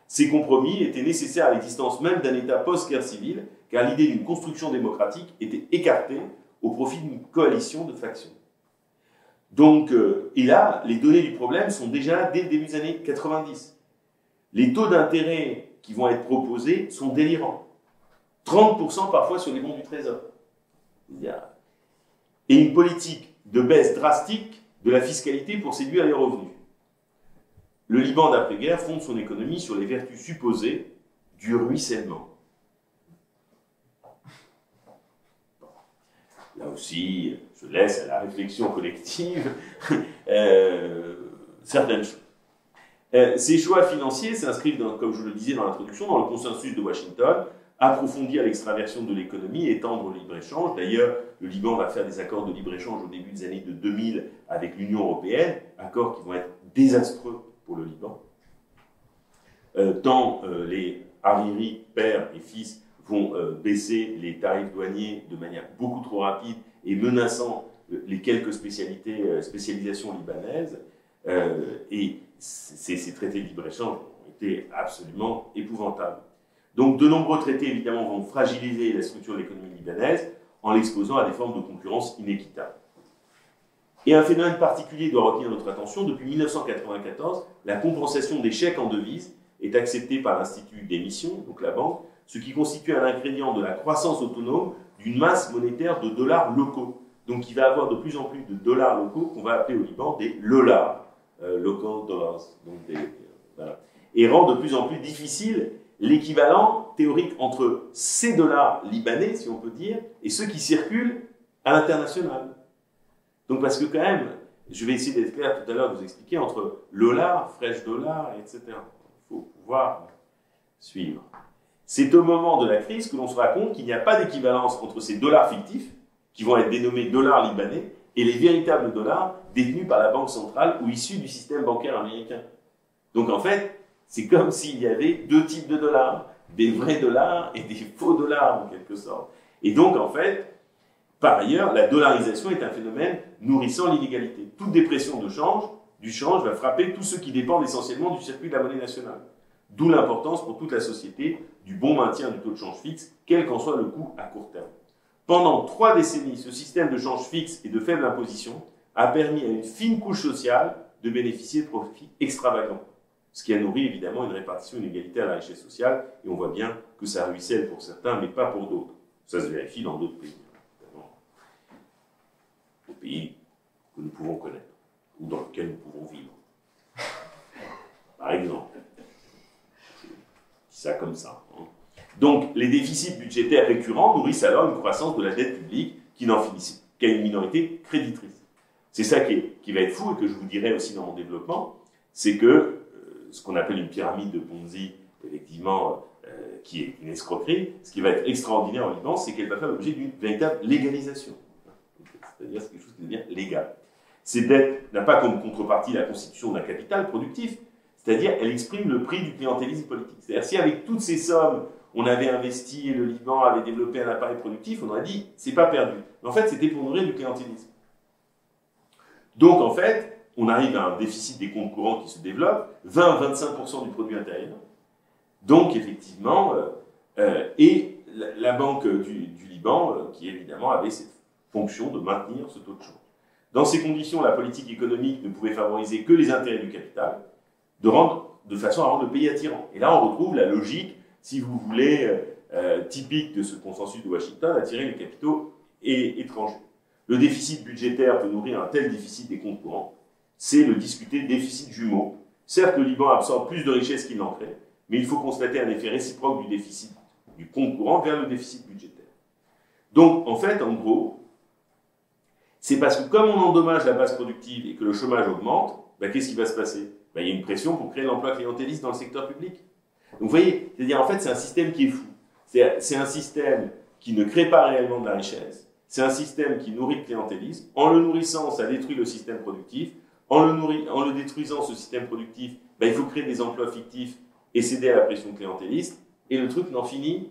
Ces compromis étaient nécessaires à l'existence même d'un État post-guerre civile, car l'idée d'une construction démocratique était écartée au profit d'une coalition de factions. Donc, et là, les données du problème sont déjà dès le début des années 90. Les taux d'intérêt qui vont être proposés sont délirants. 30% parfois sur les bons du Trésor. Et une politique de baisse drastique de la fiscalité pour séduire les revenus. Le Liban d'après-guerre fonde son économie sur les vertus supposées du ruissellement. Là aussi, je laisse à la réflexion collective certaines choses. Ces choix financiers s'inscrivent, comme je le disais dans l'introduction, dans le consensus de Washington, approfondir l'extraversion de l'économie, étendre le libre-échange. D'ailleurs, le Liban va faire des accords de libre-échange au début des années de 2000 avec l'Union européenne, accords qui vont être désastreux pour le Liban. Tant les Hariri, père et fils, vont baisser les tarifs douaniers de manière beaucoup trop rapide et menaçant les quelques spécialisations libanaises. Et ces traités de libre-échange ont été absolument épouvantables. Donc de nombreux traités, évidemment, vont fragiliser la structure de l'économie libanaise en l'exposant à des formes de concurrence inéquitables. Et un phénomène particulier doit retenir notre attention. Depuis 1994, la compensation des chèques en devises est acceptée par l'Institut d'émission, donc la banque, ce qui constitue un ingrédient de la croissance autonome d'une masse monétaire de dollars locaux. Donc il va y avoir de plus en plus de dollars locaux qu'on va appeler au Liban des lollars, local dollars. Donc voilà. Et rend de plus en plus difficile l'équivalent théorique entre ces dollars libanais, si on peut dire, et ceux qui circulent à l'international. Donc parce que quand même, je vais essayer d'être clair tout à l'heure, de vous expliquer, entre dollar, fresh dollar, etc. Il faut pouvoir suivre. C'est au moment de la crise que l'on se rend compte qu'il n'y a pas d'équivalence entre ces dollars fictifs, qui vont être dénommés dollars libanais, et les véritables dollars détenus par la Banque centrale ou issus du système bancaire américain. Donc en fait, c'est comme s'il y avait deux types de dollars, des vrais dollars et des faux dollars en quelque sorte. Et donc en fait, par ailleurs, la dollarisation est un phénomène nourrissant l'inégalité. Toute dépression du change va frapper tous ceux qui dépendent essentiellement du circuit de la monnaie nationale. D'où l'importance pour toute la société du bon maintien du taux de change fixe, quel qu'en soit le coût à court terme. Pendant 3 décennies, ce système de change fixe et de faible imposition a permis à une fine couche sociale de bénéficier de profits extravagants. Ce qui a nourri évidemment une répartition inégalitaire de la richesse sociale, et on voit bien que ça ruisselle pour certains, mais pas pour d'autres. Ça se vérifie dans d'autres pays, évidemment. Des pays que nous pouvons connaître, ou dans lesquels nous pouvons vivre. Par exemple. ça comme ça. Donc, les déficits budgétaires récurrents nourrissent alors une croissance de la dette publique qui n'en finit qu'à une minorité créditrice. C'est ça qui va être fou et que je vous dirai aussi dans mon développement, c'est que ce qu'on appelle une pyramide de Ponzi, effectivement, qui est une escroquerie, ce qui va être extraordinaire en Liban, c'est qu'elle va faire l'objet d'une véritable légalisation. C'est-à-dire c'est quelque chose qui devient légal. Cette dette n'a pas comme contrepartie la constitution d'un capital productif, c'est-à-dire elle exprime le prix du clientélisme politique. C'est-à-dire si avec toutes ces sommes, on avait investi et le Liban avait développé un appareil productif, on aurait dit c'est pas perdu. Mais en fait, c'était pour nourrir du clientélisme. Donc en fait, on arrive à un déficit des comptes courants qui se développe, 20-25% du produit intérieur. Donc effectivement, et la Banque du Liban, qui évidemment avait cette fonction de maintenir ce taux de change. Dans ces conditions, la politique économique ne pouvait favoriser que les intérêts du capital, de façon à rendre le pays attirant. Et là, on retrouve la logique, si vous voulez, typique de ce consensus de Washington, attirer les capitaux étrangers. Le déficit budgétaire peut nourrir un tel déficit des comptes courants. C'est le discuté déficit jumeau. Certes, le Liban absorbe plus de richesses qu'il n'en crée, mais il faut constater un effet réciproque du déficit du compte courant vers le déficit budgétaire. Donc, en fait, en gros, c'est parce que comme on endommage la base productive et que le chômage augmente, ben, qu'est-ce qui va se passer? Ben, il y a une pression pour créer l'emploi clientéliste dans le secteur public. Donc, vous voyez, c'est-à-dire, en fait, c'est un système qui est fou. C'est un système qui ne crée pas réellement de la richesse. C'est un système qui nourrit le clientélisme. En le nourrissant, ça détruit le système productif. En le détruisant, ce système productif, ben, il faut créer des emplois fictifs et céder à la pression clientéliste. Et le truc n'en finit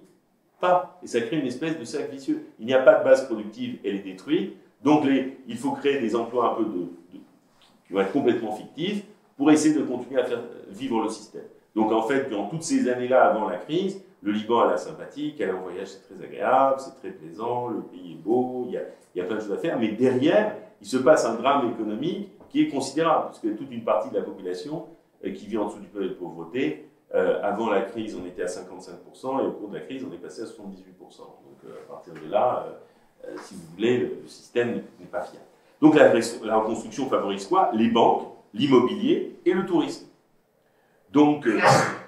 pas. Et ça crée une espèce de cercle vicieux. Il n'y a pas de base productive, elle est détruite. Donc, il faut créer des emplois un peu qui vont être complètement fictifs pour essayer de continuer à faire vivre le système. Donc, en fait, durant toutes ces années-là, avant la crise, le Liban a l'air sympathique, aller en voyage, c'est très agréable, c'est très plaisant, le pays est beau, il y a plein de choses à faire. Mais derrière, il se passe un drame économique qui est considérable, parce qu'il y a toute une partie de la population qui vit en dessous du palier de pauvreté. Avant la crise, on était à 55%, et au cours de la crise, on est passé à 78%. Donc, à partir de là, si vous voulez, le système n'est pas fiable. Donc, la reconstruction favorise quoi? Les banques, l'immobilier et le tourisme. Donc,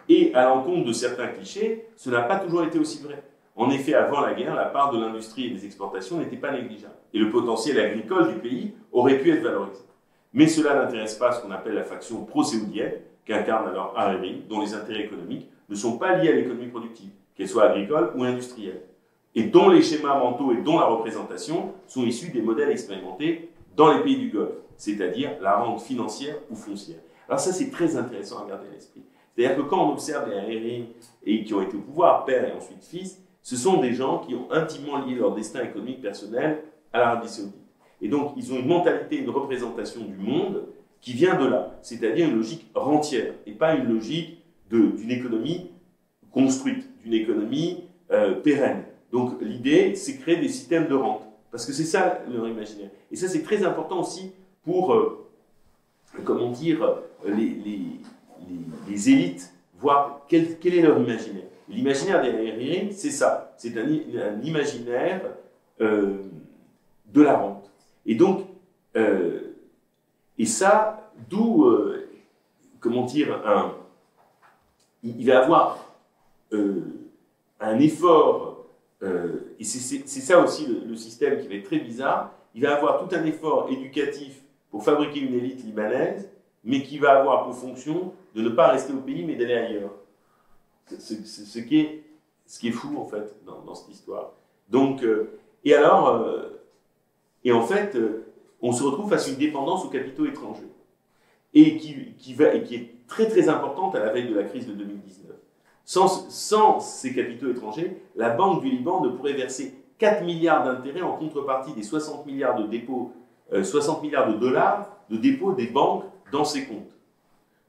et à l'encontre de certains clichés, ce n'a pas toujours été aussi vrai. En effet, avant la guerre, la part de l'industrie et des exportations n'était pas négligeable. Et le potentiel agricole du pays aurait pu être valorisé. Mais cela n'intéresse pas ce qu'on appelle la faction pro-saoudienne, qu'incarne alors Hariri, dont les intérêts économiques ne sont pas liés à l'économie productive, qu'elle soit agricole ou industrielle, et dont les schémas mentaux et dont la représentation sont issus des modèles expérimentés dans les pays du Golfe, c'est-à-dire la rente financière ou foncière. Alors ça, c'est très intéressant à garder à l'esprit. C'est-à-dire que quand on observe les Hariri et qui ont été au pouvoir, père et ensuite fils, ce sont des gens qui ont intimement lié leur destin économique personnel à l'Arabie Saoudite. Et donc, ils ont une mentalité, une représentation du monde qui vient de là, c'est-à-dire une logique rentière, et pas une logique d'une économie construite, d'une économie pérenne. Donc, l'idée, c'est créer des systèmes de rente, parce que c'est ça leur imaginaire. Et ça, c'est très important aussi pour, comment dire, les élites, voir quel est leur imaginaire. L'imaginaire des Hariri, c'est ça, c'est un imaginaire de la rente. Et donc, et ça, d'où, comment dire, il va avoir un effort, et c'est ça aussi le système qui va être très bizarre, il va avoir tout un effort éducatif pour fabriquer une élite libanaise, mais qui va avoir pour fonction de ne pas rester au pays, mais d'aller ailleurs. Ce qui est fou, en fait, dans cette histoire. Donc, et alors, et en fait, on se retrouve face à une dépendance aux capitaux étrangers, et qui est très très importante à la veille de la crise de 2019. Sans ces capitaux étrangers, la Banque du Liban ne pourrait verser 4 milliards d'intérêts en contrepartie des 60 milliards de dépôts, 60 milliards de dollars de dépôts des banques dans ses comptes.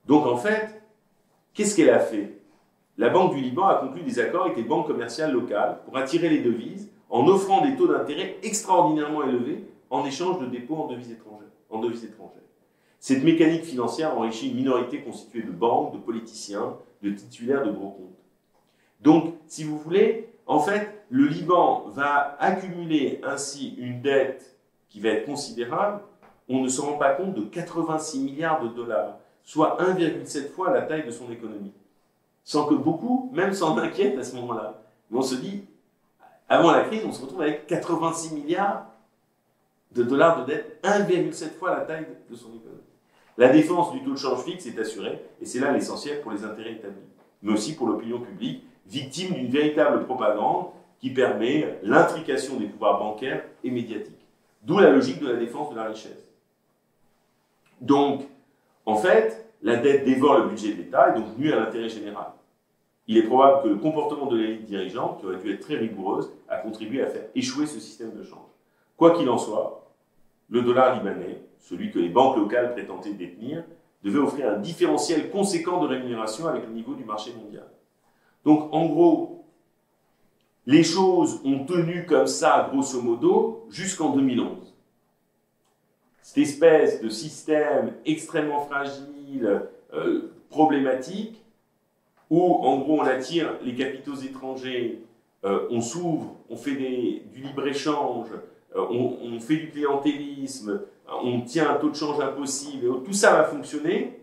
Donc en fait, qu'est-ce qu'elle a fait? La Banque du Liban a conclu des accords avec les banques commerciales locales pour attirer les devises en offrant des taux d'intérêt extraordinairement élevés en échange de dépôts en devises étrangères. Cette mécanique financière enrichit une minorité constituée de banques, de politiciens, de titulaires de gros comptes. Donc, si vous voulez, en fait, le Liban va accumuler ainsi une dette qui va être considérable. On ne se rend pas compte de 86 milliards de dollars, soit 1,7 fois la taille de son économie. sans que beaucoup, même s'en inquiètent à ce moment-là. Mais on se dit, avant la crise, on se retrouve avec 86 milliards de dollars de dette, 1,7 fois la taille de son économie. La défense du taux de change fixe est assurée, et c'est là l'essentiel pour les intérêts établis, mais aussi pour l'opinion publique, victime d'une véritable propagande qui permet l'intrication des pouvoirs bancaires et médiatiques. D'où la logique de la défense de la richesse. Donc, en fait, la dette dévore le budget de l'État et donc nuit à l'intérêt général. Il est probable que le comportement de l'élite dirigeante, qui aurait dû être très rigoureuse, a contribué à faire échouer ce système de change. Quoi qu'il en soit, le dollar libanais, celui que les banques locales prétendaient détenir, devait offrir un différentiel conséquent de rémunération avec le niveau du marché mondial. Donc, en gros, les choses ont tenu comme ça, grosso modo, jusqu'en 2011. Cette espèce de système extrêmement fragile, problématique, où, en gros, on attire les capitaux étrangers, on s'ouvre, on fait du libre-échange, on fait du clientélisme, on tient un taux de change impossible, et tout ça va fonctionner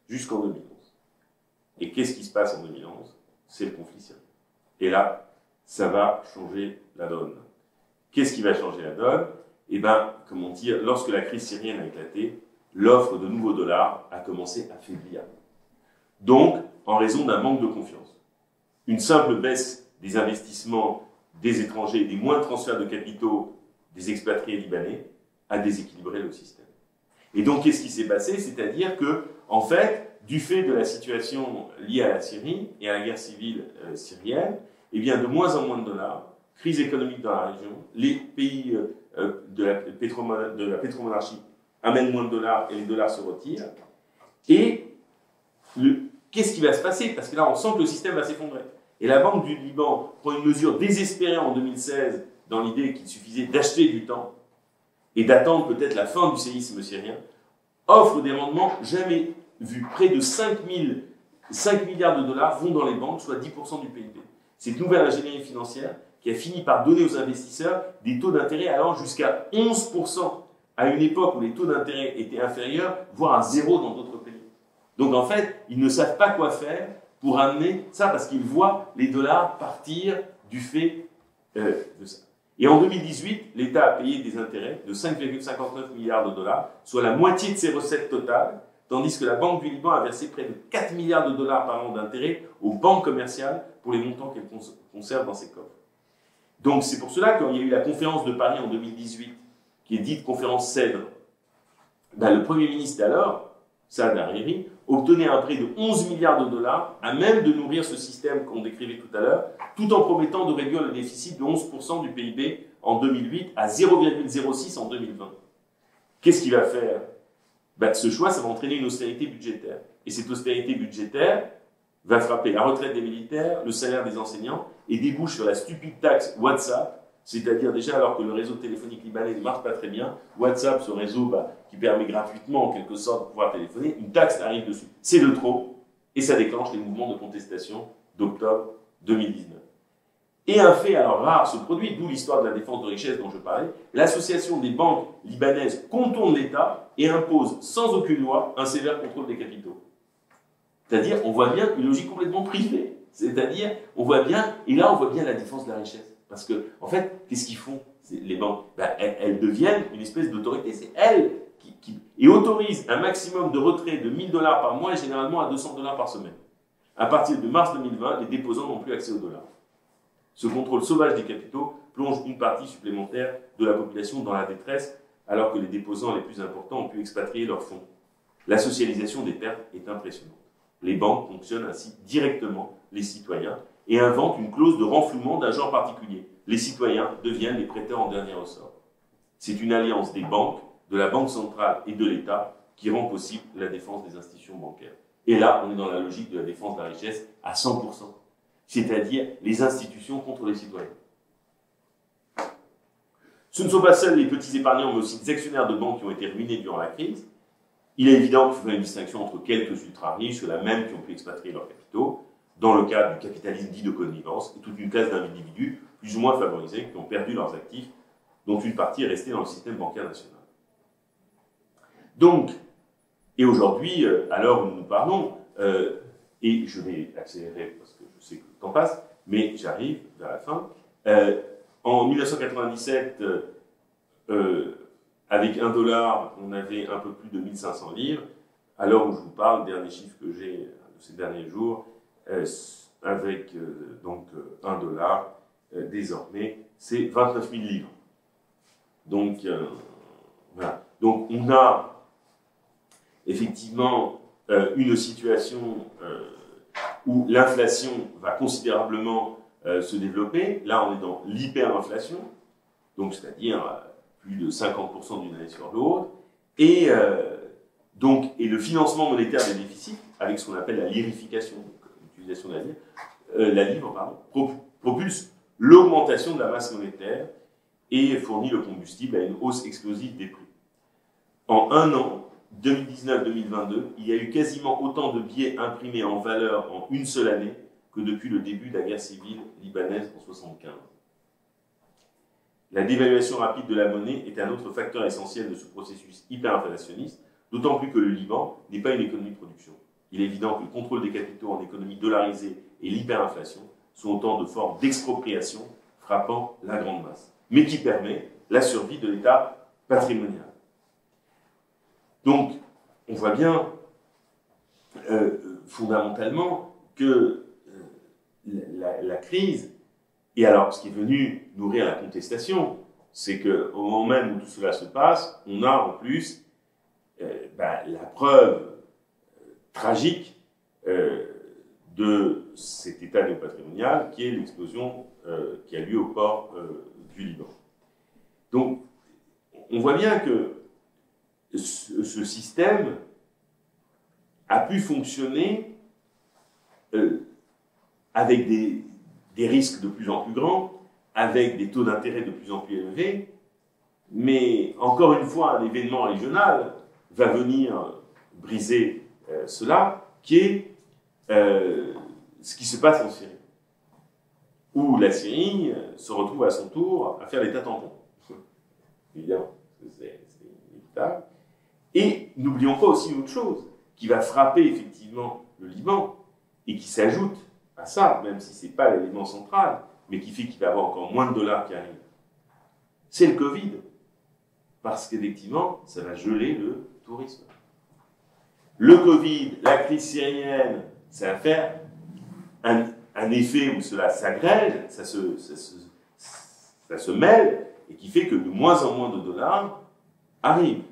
jusqu'en 2011. Et qu'est-ce qui se passe en 2011? C'est le conflit syrien. Et là, ça va changer la donne. Qu'est-ce qui va changer la donne? Eh bien, comment dire, lorsque la crise syrienne a éclaté, l'offre de nouveaux dollars a commencé à faiblir. Donc, en raison d'un manque de confiance. Une simple baisse des investissements des étrangers, des moindres transferts de capitaux des expatriés libanais a déséquilibré le système. Et donc, qu'est-ce qui s'est passé? C'est-à-dire que, en fait, du fait de la situation liée à la Syrie et à la guerre civile syrienne, eh bien, de moins en moins de dollars, crise économique dans la région, les pays de la pétromonarchie amènent moins de dollars et les dollars se retirent. Et qu'est-ce qui va se passer? Parce que là, on sent que le système va s'effondrer. Et la Banque du Liban prend une mesure désespérée en 2016 dans l'idée qu'il suffisait d'acheter du temps et d'attendre peut-être la fin du séisme syrien, offre des rendements jamais vus. Près de 5 milliards de dollars vont dans les banques, soit 10% du PIB. Cette nouvelle ingénierie financière qui a fini par donner aux investisseurs des taux d'intérêt allant jusqu'à 11% à une époque où les taux d'intérêt étaient inférieurs, voire à zéro dans d'autres pays. Donc en fait, ils ne savent pas quoi faire pour amener ça parce qu'ils voient les dollars partir du fait de ça. Et en 2018, l'État a payé des intérêts de 5,59 milliards de dollars, soit la moitié de ses recettes totales, tandis que la Banque du Liban a versé près de 4 milliards de dollars par an d'intérêts aux banques commerciales pour les montants qu'elles conservent dans ses coffres. Donc c'est pour cela qu'il y a eu la conférence de Paris en 2018, qui est dite conférence Cèdre. Ben, le Premier ministre d'alors, Saad Hariri, obtenait un prêt de 11 milliards de dollars, à même de nourrir ce système qu'on décrivait tout à l'heure, tout en promettant de réduire le déficit de 11% du PIB en 2008 à 0,06 en 2020. Qu'est-ce qu'il va faire? Ben, ce choix, ça va entraîner une austérité budgétaire. Et cette austérité budgétaire va frapper la retraite des militaires, le salaire des enseignants, et débouche sur la stupide taxe WhatsApp, c'est-à-dire déjà alors que le réseau téléphonique libanais ne marche pas très bien, WhatsApp, ce réseau qui permet gratuitement en quelque sorte de pouvoir téléphoner, une taxe arrive dessus. C'est de trop, et ça déclenche les mouvements de contestation d'octobre 2019. Et un fait alors rare se produit, d'où l'histoire de la défense de richesse dont je parlais, l'association des banques libanaises contourne l'État et impose sans aucune loi un sévère contrôle des capitaux. C'est-à-dire, on voit bien une logique complètement privée. C'est-à-dire, on voit bien, et là on voit bien la défense de la richesse. Parce que, en fait, qu'est-ce qu'ils font, les banques? Ben, elles deviennent une espèce d'autorité. C'est elles qui autorisent un maximum de retrait de 1000 dollars par mois et généralement à 200 dollars par semaine. À partir de mars 2020, les déposants n'ont plus accès aux dollars. Ce contrôle sauvage des capitaux plonge une partie supplémentaire de la population dans la détresse, alors que les déposants les plus importants ont pu expatrier leurs fonds. La socialisation des pertes est impressionnante. Les banques fonctionnent ainsi directement les citoyens et inventent une clause de renflouement d'un genre particulier. Les citoyens deviennent les prêteurs en dernier ressort. C'est une alliance des banques, de la Banque centrale et de l'État qui rend possible la défense des institutions bancaires. Et là, on est dans la logique de la défense de la richesse à 100%. C'est-à-dire les institutions contre les citoyens. Ce ne sont pas seuls les petits épargnants, mais aussi des actionnaires de banques qui ont été ruinés durant la crise. Il est évident qu'il faut faire une distinction entre quelques ultra-riches, ceux-là même qui ont pu expatrier leurs capitaux, dans le cadre du capitalisme dit de connivence, et toute une classe d'individus plus ou moins favorisés qui ont perdu leurs actifs, dont une partie est restée dans le système bancaire national. Donc, et aujourd'hui, à l'heure où nous parlons, et je vais accélérer parce que je sais que le temps passe, mais j'arrive vers la fin. En 1997, avec $1, on avait un peu plus de 1500 livres. À l'heure où je vous parle, le dernier chiffre que j'ai de ces derniers jours, avec donc $1, désormais, c'est 29 000 livres. Donc, voilà. Donc, on a effectivement une situation où l'inflation va considérablement se développer. Là, on est dans l'hyperinflation, donc c'est-à-dire plus de 50% d'une année sur l'autre. Et le financement monétaire des déficits, avec ce qu'on appelle la lirification, l'utilisation de la livre, propulse l'augmentation de la masse monétaire et fournit le combustible à une hausse explosive des prix. En un an, 2019-2022, il y a eu quasiment autant de billets imprimés en valeur en une seule année que depuis le début de la guerre civile libanaise en 1975. La dévaluation rapide de la monnaie est un autre facteur essentiel de ce processus hyperinflationniste, d'autant plus que le Liban n'est pas une économie de production. Il est évident que le contrôle des capitaux en économie dollarisée et l'hyperinflation sont autant de formes d'expropriation frappant la grande masse, mais qui permet la survie de l'État patrimonial. Donc, on voit bien fondamentalement que la crise, et alors ce qui est venu nourrir la contestation, c'est qu'au moment même où tout cela se passe, on a en plus la preuve tragique de cet état néopatrimonial qui est l'explosion qui a lieu au port du Liban. Donc, on voit bien que ce système a pu fonctionner avec des risques de plus en plus grands, avec des taux d'intérêt de plus en plus élevés, mais encore une fois, un événement régional va venir briser cela, qui est ce qui se passe en Syrie, où la Syrie se retrouve à son tour à faire l'état tampon. Évidemment, c'est inévitable. Et n'oublions pas aussi une autre chose, qui va frapper effectivement le Liban, et qui s'ajoute à ça, même si ce n'est pas l'élément central, mais qui fait qu'il va y avoir encore moins de dollars qui arrivent. C'est le Covid. Parce qu'effectivement, ça va geler le tourisme. Le Covid, la crise syrienne, ça va faire un effet où cela s'agrège, ça se mêle, et qui fait que de moins en moins de dollars arrivent.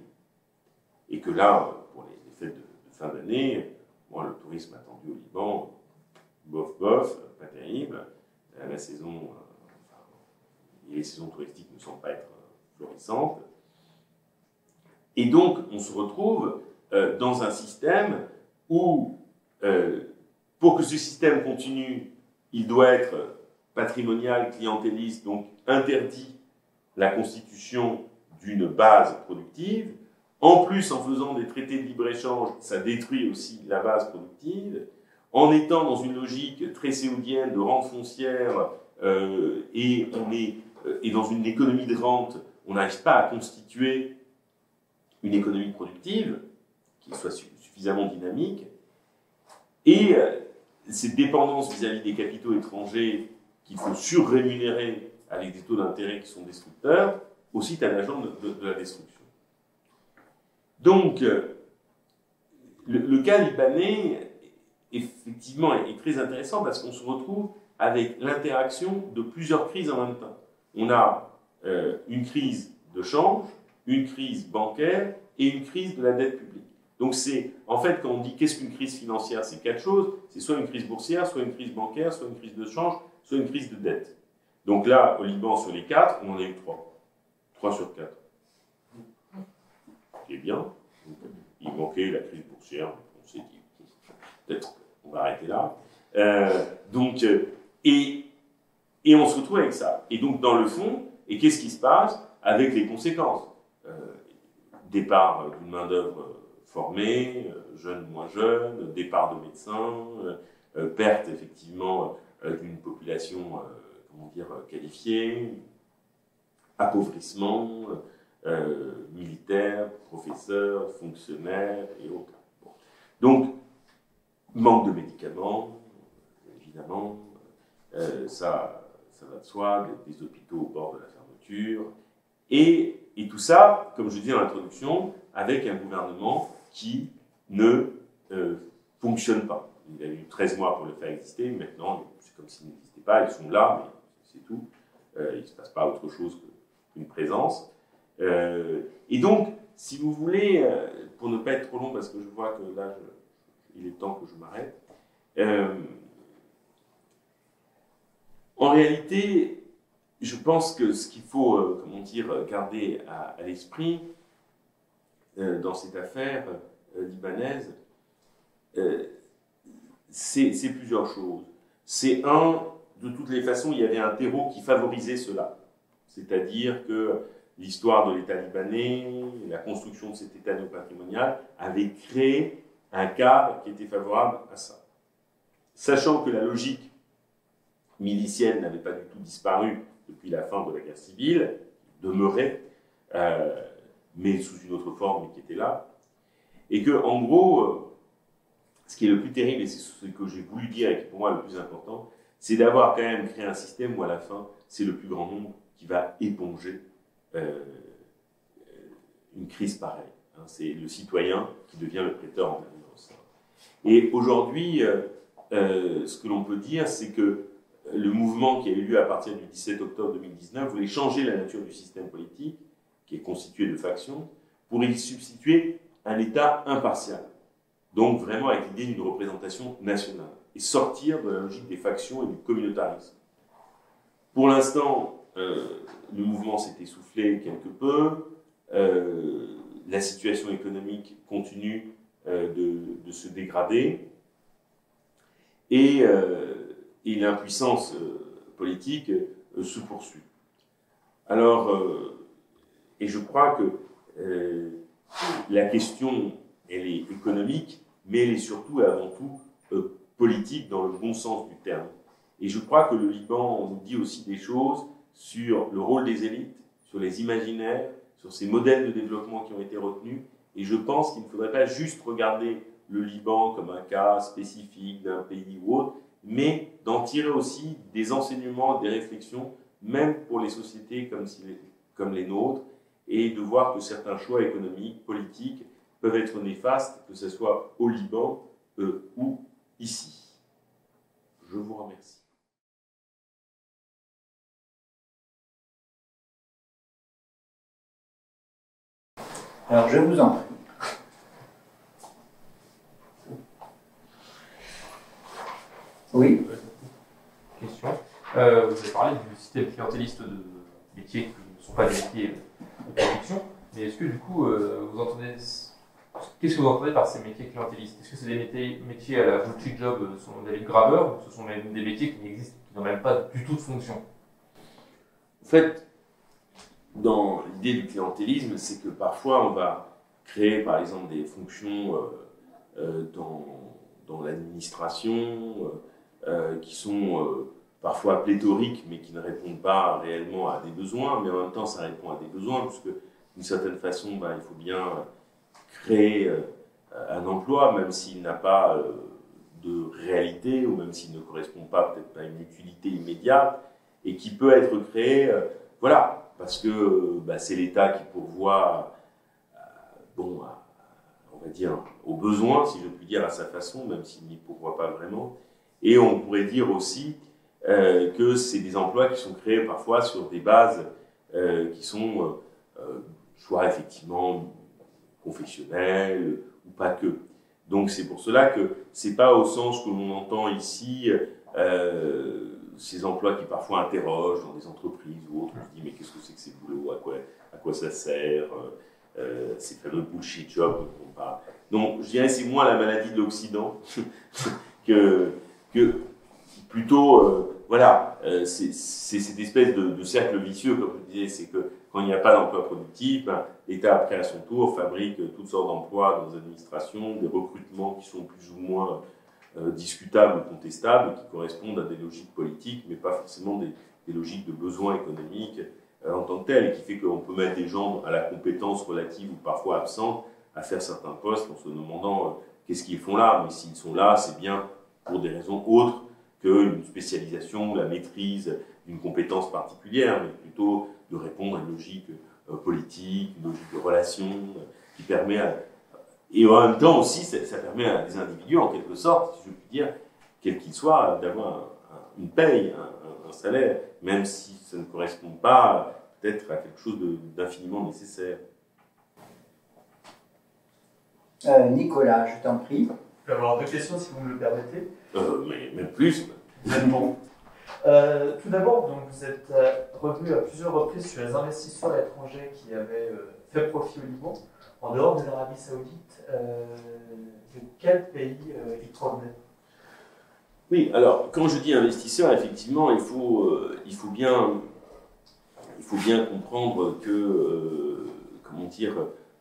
Et que là, pour les fêtes de fin d'année, le tourisme attendu au Liban, bof, pas terrible. La saison, les saisons touristiques ne semblent pas être florissantes. Et donc, on se retrouve dans un système où, pour que ce système continue, il doit être patrimonial, clientéliste, donc interdit la constitution d'une base productive. En plus, en faisant des traités de libre-échange, ça détruit aussi la base productive. En étant dans une logique très séoudienne de rente foncière et dans une économie de rente, on n'arrive pas à constituer une économie productive qui soit suffisamment dynamique. Et cette dépendance vis-à-vis des capitaux étrangers qu'il faut surrémunérer avec des taux d'intérêt qui sont destructeurs, aussi est un agent de la destruction. Donc, le cas libanais, effectivement, est très intéressant parce qu'on se retrouve avec l'interaction de plusieurs crises en même temps. On a une crise de change, une crise bancaire et une crise de la dette publique. Donc c'est, en fait, quand on dit qu'est-ce qu'une crise financière, c'est quatre choses. C'est soit une crise boursière, soit une crise bancaire, soit une crise de change, soit une crise de dette. Donc là, au Liban, sur les quatre, on en a eu trois. 3 sur 4. C'est bien. Donc, il manquait la crise boursière. On s'est dit, peut-être on va arrêter là. Et on se retrouve avec ça. Et donc, dans le fond, et qu'est-ce qui se passe avec les conséquences départ d'une main-d'œuvre formée, jeunes moins jeunes, départ de médecins, perte effectivement d'une population qualifiée, appauvrissement militaire, professeurs, fonctionnaires et autres. Bon. Donc, manque de médicaments, évidemment, ça va de soi, des hôpitaux au bord de la fermeture, et tout ça, comme je disais dans l'introduction, avec un gouvernement qui ne fonctionne pas. Il a eu 13 mois pour le faire exister, maintenant, c'est comme s'il n'existait pas, ils sont là, mais c'est tout. Il ne se passe pas autre chose qu'une présence. Et donc, si vous voulez, pour ne pas être trop long, parce que je vois que là, il est temps que je m'arrête, en réalité, je pense que ce qu'il faut, comment dire, garder à l'esprit dans cette affaire libanaise, c'est plusieurs choses. C'est de toutes les façons, il y avait un terreau qui favorisait cela. C'est-à-dire que l'histoire de l'État libanais, la construction de cet État néopatrimonial avait créé un cadre qui était favorable à ça. Sachant que la logique milicienne n'avait pas du tout disparu depuis la fin de la guerre civile, demeurait, mais sous une autre forme, mais qui était là, et que, en gros, ce qui est le plus terrible, et c'est ce que j'ai voulu dire et qui est pour moi le plus important, c'est d'avoir quand même créé un système où à la fin, c'est le plus grand nombre qui va éponger une crise pareille. Hein, c'est le citoyen qui devient le prêteur en permanence. Et aujourd'hui, ce que l'on peut dire, c'est que le mouvement qui a eu lieu à partir du 17 octobre 2019 voulait changer la nature du système politique, qui est constitué de factions, pour y substituer un État impartial. Donc vraiment avec l'idée d'une représentation nationale, et sortir de la logique des factions et du communautarisme. Pour l'instant, le mouvement s'est essoufflé quelque peu, la situation économique continue de se dégrader, et l'impuissance politique se poursuit. Alors, et je crois que la question, elle est économique, mais elle est surtout et avant tout politique dans le bon sens du terme. Et je crois que le Liban nous dit aussi des choses sur le rôle des élites, sur les imaginaires, sur ces modèles de développement qui ont été retenus. Et je pense qu'il ne faudrait pas juste regarder le Liban comme un cas spécifique d'un pays ou autre, mais d'en tirer aussi des enseignements, des réflexions, même pour les sociétés comme les nôtres, et de voir que certains choix économiques, politiques, peuvent être néfastes, que ce soit au Liban ou ici. Je vous remercie. Alors, je vous en prie. Oui. Question. Vous avez parlé du système clientéliste de métiers qui ne sont pas des métiers de production, mais est-ce que du coup, vous entendez... Qu'est-ce que vous entendez par ces métiers clientélistes? Est-ce que c'est des métiers à la bullshit job, selon David Graeber, ou ce sont même des métiers qui n'existent, qui n'ont même pas du tout de fonction? En fait, dans l'idée du clientélisme, c'est que parfois on va créer par exemple des fonctions dans l'administration qui sont parfois pléthoriques mais qui ne répondent pas réellement à des besoins, mais en même temps ça répond à des besoins puisque d'une certaine façon il faut bien créer un emploi même s'il n'a pas de réalité ou même s'il ne correspond pas peut-être à une utilité immédiate et qui peut être créé, voilà. Parce que c'est l'État qui pourvoit, on va dire, aux besoins, si je puis dire, à sa façon, même s'il n'y pourvoit pas vraiment. Et on pourrait dire aussi que c'est des emplois qui sont créés parfois sur des bases qui sont soit effectivement confessionnelles ou pas que. Donc c'est pour cela que c'est pas au sens que l'on entend ici ces emplois qui parfois interrogent dans des entreprises ou autres. On se dit mais qu'est-ce que c'est que ces boulots, à quoi ça sert, ces fameux bullshit jobs dont on parle. Donc je dirais c'est moins la maladie de l'Occident que plutôt c'est cette espèce de cercle vicieux comme je disais, c'est que quand il n'y a pas d'emploi productif, l'État après à son tour fabrique toutes sortes d'emplois dans les administrations, des recrutements qui sont plus ou moins discutables ou contestables, qui correspondent à des logiques politiques, mais pas forcément des logiques de besoins économiques en tant que telles, et qui fait qu'on peut mettre des gens à la compétence relative ou parfois absente à faire certains postes en se demandant qu'est-ce qu'ils font là? Mais s'ils sont là, c'est bien pour des raisons autres qu'une spécialisation, la maîtrise d'une compétence particulière, mais plutôt de répondre à une logique politique, une logique de relation qui permet à... Et en même temps aussi, ça permet à des individus, en quelque sorte, si je puis dire, quel qu'il soit, d'avoir une paye, un salaire, même si ça ne correspond pas peut-être à quelque chose d'infiniment nécessaire. Nicolas, je t'en prie. Je vais avoir deux questions si vous me le permettez. Mais même plus. Bon. Tout d'abord, donc vous êtes revenu à plusieurs reprises sur les investisseurs étrangers qui avaient fait profit au Liban. En dehors de l'Arabie Saoudite, de quel pays ils provenaient? Oui, alors quand je dis investisseur, effectivement, il faut bien comprendre que, comment dire,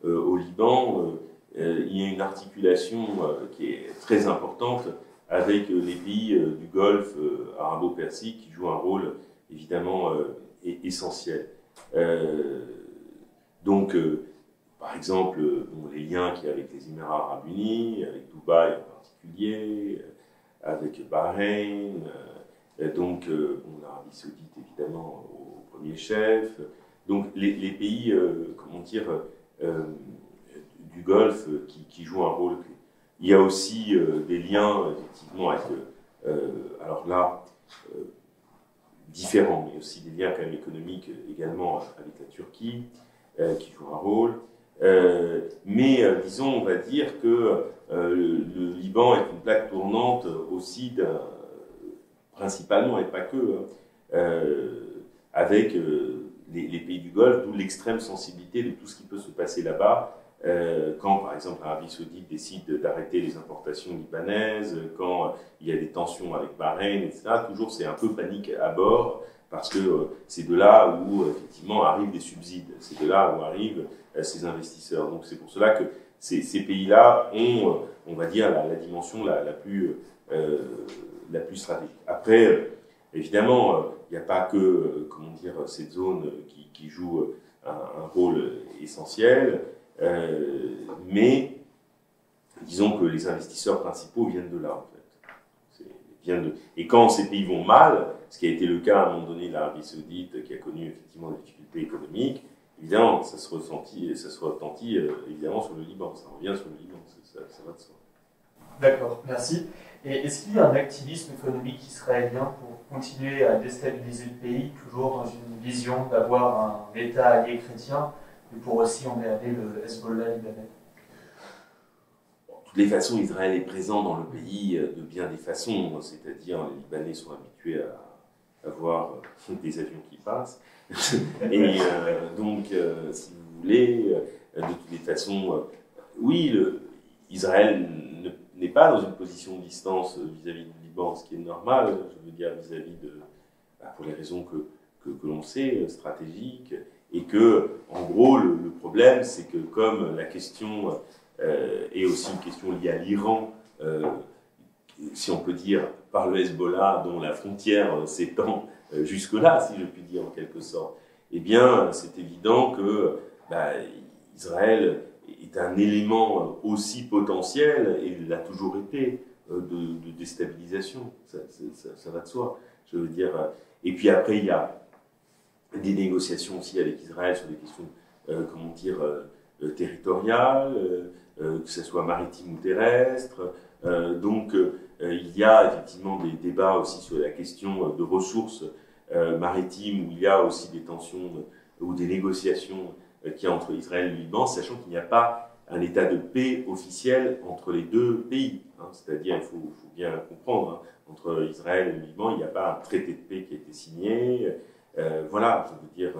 au Liban, il y a une articulation qui est très importante avec les pays du Golfe arabo-persique qui jouent un rôle évidemment essentiel. Donc, par exemple, les liens qu'il y a avec les Émirats arabes unis, avec Dubaï en particulier, avec Bahreïn, donc l'Arabie saoudite évidemment au premier chef. Donc les pays, comment dire, du Golfe qui jouent un rôle clé. Il y a aussi des liens effectivement avec, alors là, différents, mais aussi des liens quand même économiques également avec la Turquie, qui joue un rôle. Mais disons, on va dire que le Liban est une plaque tournante aussi, principalement et pas que, avec les pays du Golfe, d'où l'extrême sensibilité de tout ce qui peut se passer là-bas. Quand, par exemple, l'Arabie saoudite décide d'arrêter les importations libanaises, quand il y a des tensions avec Bahreïn, etc., toujours c'est un peu panique à bord, parce que c'est de là où, effectivement, arrivent des subsides, c'est de là où arrivent ces investisseurs. Donc c'est pour cela que ces pays-là ont, on va dire, la dimension la plus stratégique. Après, évidemment, il n'y a pas que, comment dire, cette zone qui joue un rôle essentiel, mais disons que les investisseurs principaux viennent de là, en fait. Et quand ces pays vont mal, ce qui a été le cas à un moment donné de l'Arabie saoudite, qui a connu effectivement des difficultés économiques, évidemment, ça se retentit évidemment sur le Liban, ça revient sur le Liban, ça va de soi. D'accord, merci. Et est-ce qu'il y a un activisme économique israélien pour continuer à déstabiliser le pays, toujours dans une vision d'avoir un État allié chrétien, et pour aussi emmerder le Hezbollah libanais? De toutes les façons, Israël est présent dans le pays de bien des façons, c'est-à-dire les Libanais sont habitués à voir des avions qui passent. Et donc, si vous voulez, de toutes les façons, oui, Israël n'est pas dans une position de distance vis-à-vis du Liban, ce qui est normal, je veux dire, vis-à-vis de, pour les raisons que l'on sait, stratégiques, et que, en gros, le problème, c'est que comme la question est aussi une question liée à l'Iran, si on peut dire, par le Hezbollah, dont la frontière s'étend jusque-là, si je puis dire, en quelque sorte, eh bien, c'est évident que Israël est un élément aussi potentiel, et il l'a toujours été, de déstabilisation. Ça va de soi, je veux dire. Et puis après, il y a des négociations aussi avec Israël sur des questions, comment dire, territoriales, que ce soit maritime ou terrestre. Donc, il y a effectivement des débats aussi sur la question de ressources maritimes, où il y a aussi des tensions ou des négociations qu'il y a entre Israël et le Liban, sachant qu'il n'y a pas un état de paix officiel entre les deux pays. Hein. C'est-à-dire, il faut bien comprendre, hein, entre Israël et le Liban, il n'y a pas un traité de paix qui a été signé. Voilà, je veux dire,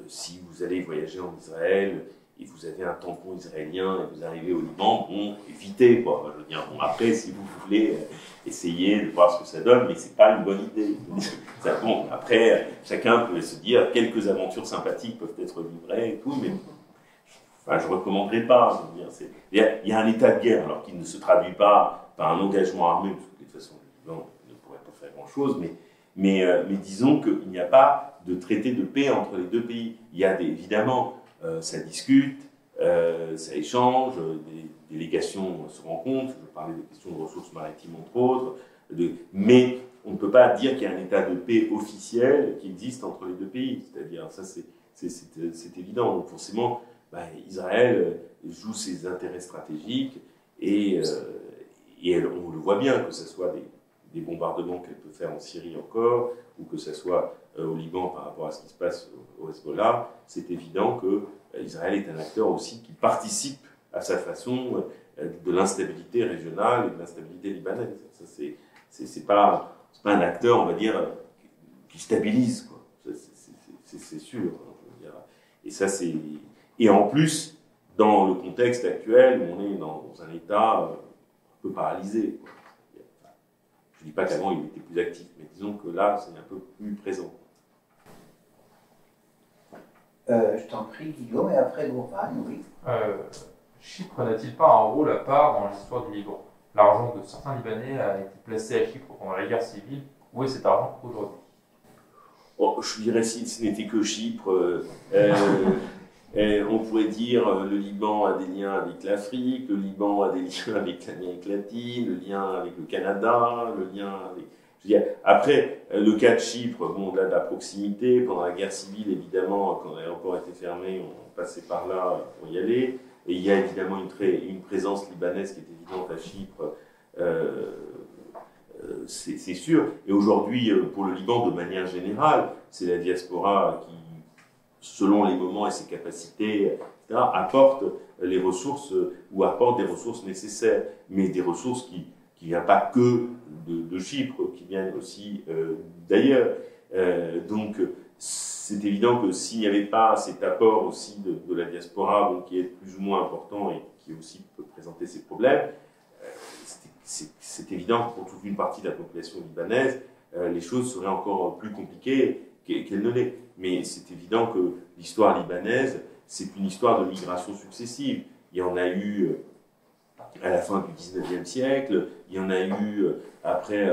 si vous allez voyager en Israël et vous avez un tampon israélien et vous arrivez au Liban, bon, évitez, quoi. Je veux dire, bon, après, si vous voulez essayer de voir ce que ça donne, mais c'est pas une bonne idée. Bon, après, chacun peut se dire, quelques aventures sympathiques peuvent être livrées et tout, mais enfin, je ne recommanderais pas. Je veux dire, il y a un état de guerre, alors qu'il ne se traduit pas par un engagement armé, parce que de toute façon, le Liban ne pourrait pas faire grand-chose, mais disons qu'il n'y a pas de traité de paix entre les deux pays. Il y a évidemment, ça discute, ça échange, des délégations se rencontrent, je parlais des questions de ressources maritimes entre autres, mais on ne peut pas dire qu'il y a un état de paix officiel qui existe entre les deux pays, c'est-à-dire ça c'est évident, donc forcément Israël joue ses intérêts stratégiques et on le voit bien, que ce soit des bombardements qu'elle peut faire en Syrie encore, ou que ce soit au Liban par rapport à ce qui se passe au Hezbollah, c'est évident que Israël est un acteur aussi qui participe à sa façon de l'instabilité régionale et de l'instabilité libanaise. Ça, c'est pas un acteur, on va dire, qui stabilise, quoi. C'est sûr. Hein, je veux dire. Et ça, et en plus, dans le contexte actuel, où on est dans un état un peu paralysé, quoi. Je ne dis pas qu'avant il était plus actif, mais disons que là, c'est un peu plus présent. Je t'en prie, Guillaume, et après Gourvan, oui. Chypre n'a-t-il pas un rôle à part dans l'histoire du Liban? L'argent de certains Libanais a été placé à Chypre pendant la guerre civile. Où est cet argent aujourd'hui? Oh, je dirais si ce n'était que Chypre, on pourrait dire le Liban a des liens avec l'Afrique, le Liban a des liens avec l'Amérique latine, le lien avec le Canada, le lien avec... Je veux dire, après, le cas de Chypre, bon, là, de la proximité, pendant la guerre civile, évidemment, quand l'aéroport était fermé, on passait par là pour y aller. Et il y a évidemment une présence libanaise qui est évidente à Chypre, c'est sûr. Et aujourd'hui, pour le Liban, de manière générale, c'est la diaspora qui, selon les moments et ses capacités, etc., apporte les ressources ou apporte des ressources nécessaires, mais des ressources qui ne viennent pas que de Chypre, qui viennent aussi d'ailleurs. Donc, c'est évident que s'il n'y avait pas cet apport aussi de la diaspora, bon, qui est plus ou moins important et qui aussi peut présenter ses problèmes, c'est évident que pour toute une partie de la population libanaise, les choses seraient encore plus compliquées qu'elles ne l'est. Mais c'est évident que l'histoire libanaise, c'est une histoire de migration successive. Il y en a eu à la fin du XIXe siècle, il y en a eu après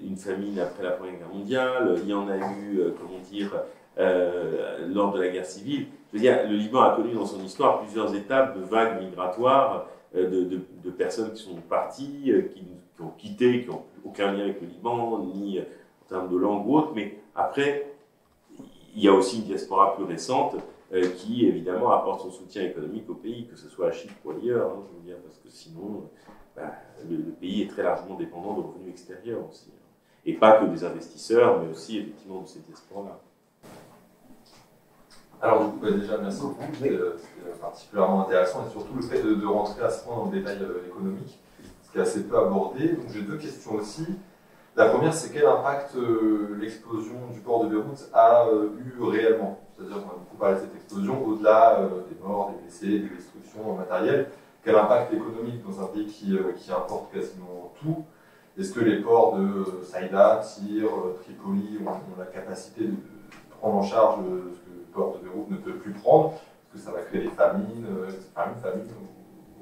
une famine après la Première Guerre mondiale, il y en a eu, comment dire, lors de la guerre civile. Je veux dire, le Liban a connu dans son histoire plusieurs étapes de vagues migratoires de personnes qui sont parties, qui ont quitté, qui n'ont aucun lien avec le Liban, ni en termes de langue ou autre, mais après, il y a aussi une diaspora plus récente qui, évidemment, apporte son soutien économique au pays, que ce soit à Chypre ou ailleurs, hein, je veux dire, parce que sinon, le pays est très largement dépendant de revenus extérieurs aussi. Hein. Et pas que des investisseurs, mais aussi, effectivement, de ces diasporas-là. Alors, du coup, déjà, merci beaucoup. C'était particulièrement intéressant, et surtout le fait de rentrer à ce point dans le détail économique, ce qui est assez peu abordé. Donc, j'ai deux questions aussi. La première, c'est quel impact l'explosion du port de Beyrouth a eu réellement? C'est-à-dire qu'on a beaucoup parlé de cette explosion, au-delà des morts, des blessés, des destructions matérielles. Quel impact économique dans un pays qui importe quasiment tout? Est-ce que les ports de Saïda, Tyr, Tripoli ont la capacité de prendre en charge ce que le port de Beyrouth ne peut plus prendre? Est-ce que ça va créer des famines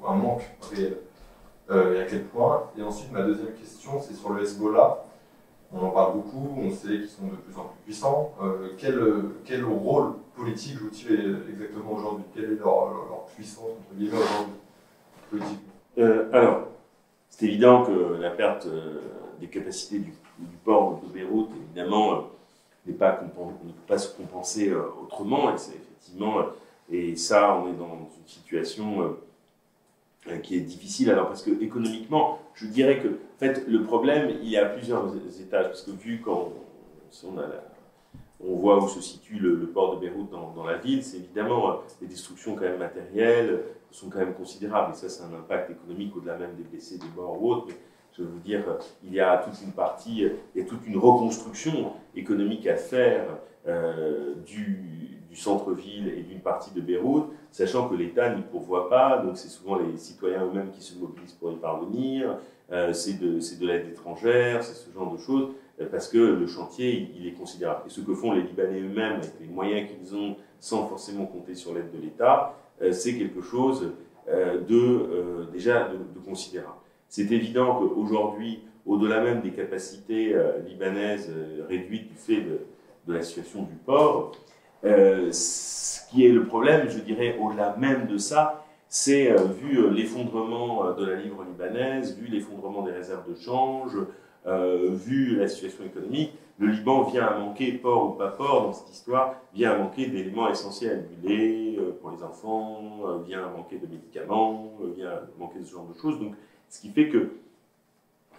ou un manque réel? Et à quel point? Et ensuite, ma deuxième question, c'est sur le Hezbollah. On en parle beaucoup, on sait qu'ils sont de plus en plus puissants. Quel rôle politique jouent-ils exactement aujourd'hui? Quelle est leur puissance, entre guillemets, aujourd'hui, politique? Alors, c'est évident que la perte des capacités du port de Beyrouth, évidemment, ne peut pas se compenser autrement. Et c'est effectivement, et ça, on est dans une situation qui est difficile. Alors, parce que économiquement, je dirais que, en fait, le problème, il y a plusieurs étages. Parce que vu quand on voit où se situe le port de Beyrouth dans la ville, c'est évidemment les destructions quand même matérielles sont quand même considérables. Et ça, c'est un impact économique au-delà même des blessés, des morts ou autres. Mais je veux vous dire, il y a toute une partie, il y a toute une reconstruction économique à faire du centre-ville et d'une partie de Beyrouth, sachant que l'État n'y pourvoit pas, donc c'est souvent les citoyens eux-mêmes qui se mobilisent pour y parvenir, c'est de l'aide étrangère, c'est ce genre de choses, parce que le chantier, il est considérable. Et ce que font les Libanais eux-mêmes, avec les moyens qu'ils ont, sans forcément compter sur l'aide de l'État, c'est quelque chose déjà de considérable. C'est évident qu'aujourd'hui, au-delà même des capacités libanaises réduites du fait de la situation du port, Ce qui est le problème, je dirais, au-delà même de ça, c'est vu l'effondrement de la livre libanaise, vu l'effondrement des réserves de change, vu la situation économique, le Liban vient à manquer, port ou pas port dans cette histoire, vient à manquer d'éléments essentiels, du lait pour les enfants, vient à manquer de médicaments, vient à manquer de ce genre de choses. Donc, ce qui fait que,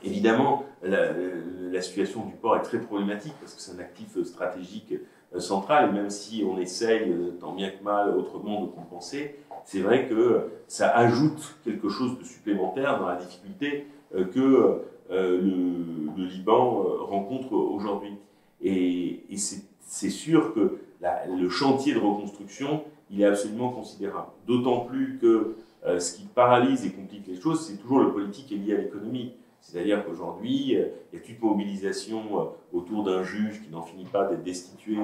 évidemment, la situation du port est très problématique parce que c'est un actif stratégique central, et même si on essaye, tant bien que mal, autrement de compenser, c'est vrai que ça ajoute quelque chose de supplémentaire dans la difficulté que le Liban rencontre aujourd'hui. Et c'est sûr que le chantier de reconstruction, il est absolument considérable. D'autant plus que ce qui paralyse et complique les choses, c'est toujours le politique qui est lié à l'économie. C'est-à-dire qu'aujourd'hui, il y a toute mobilisation autour d'un juge qui n'en finit pas d'être destitué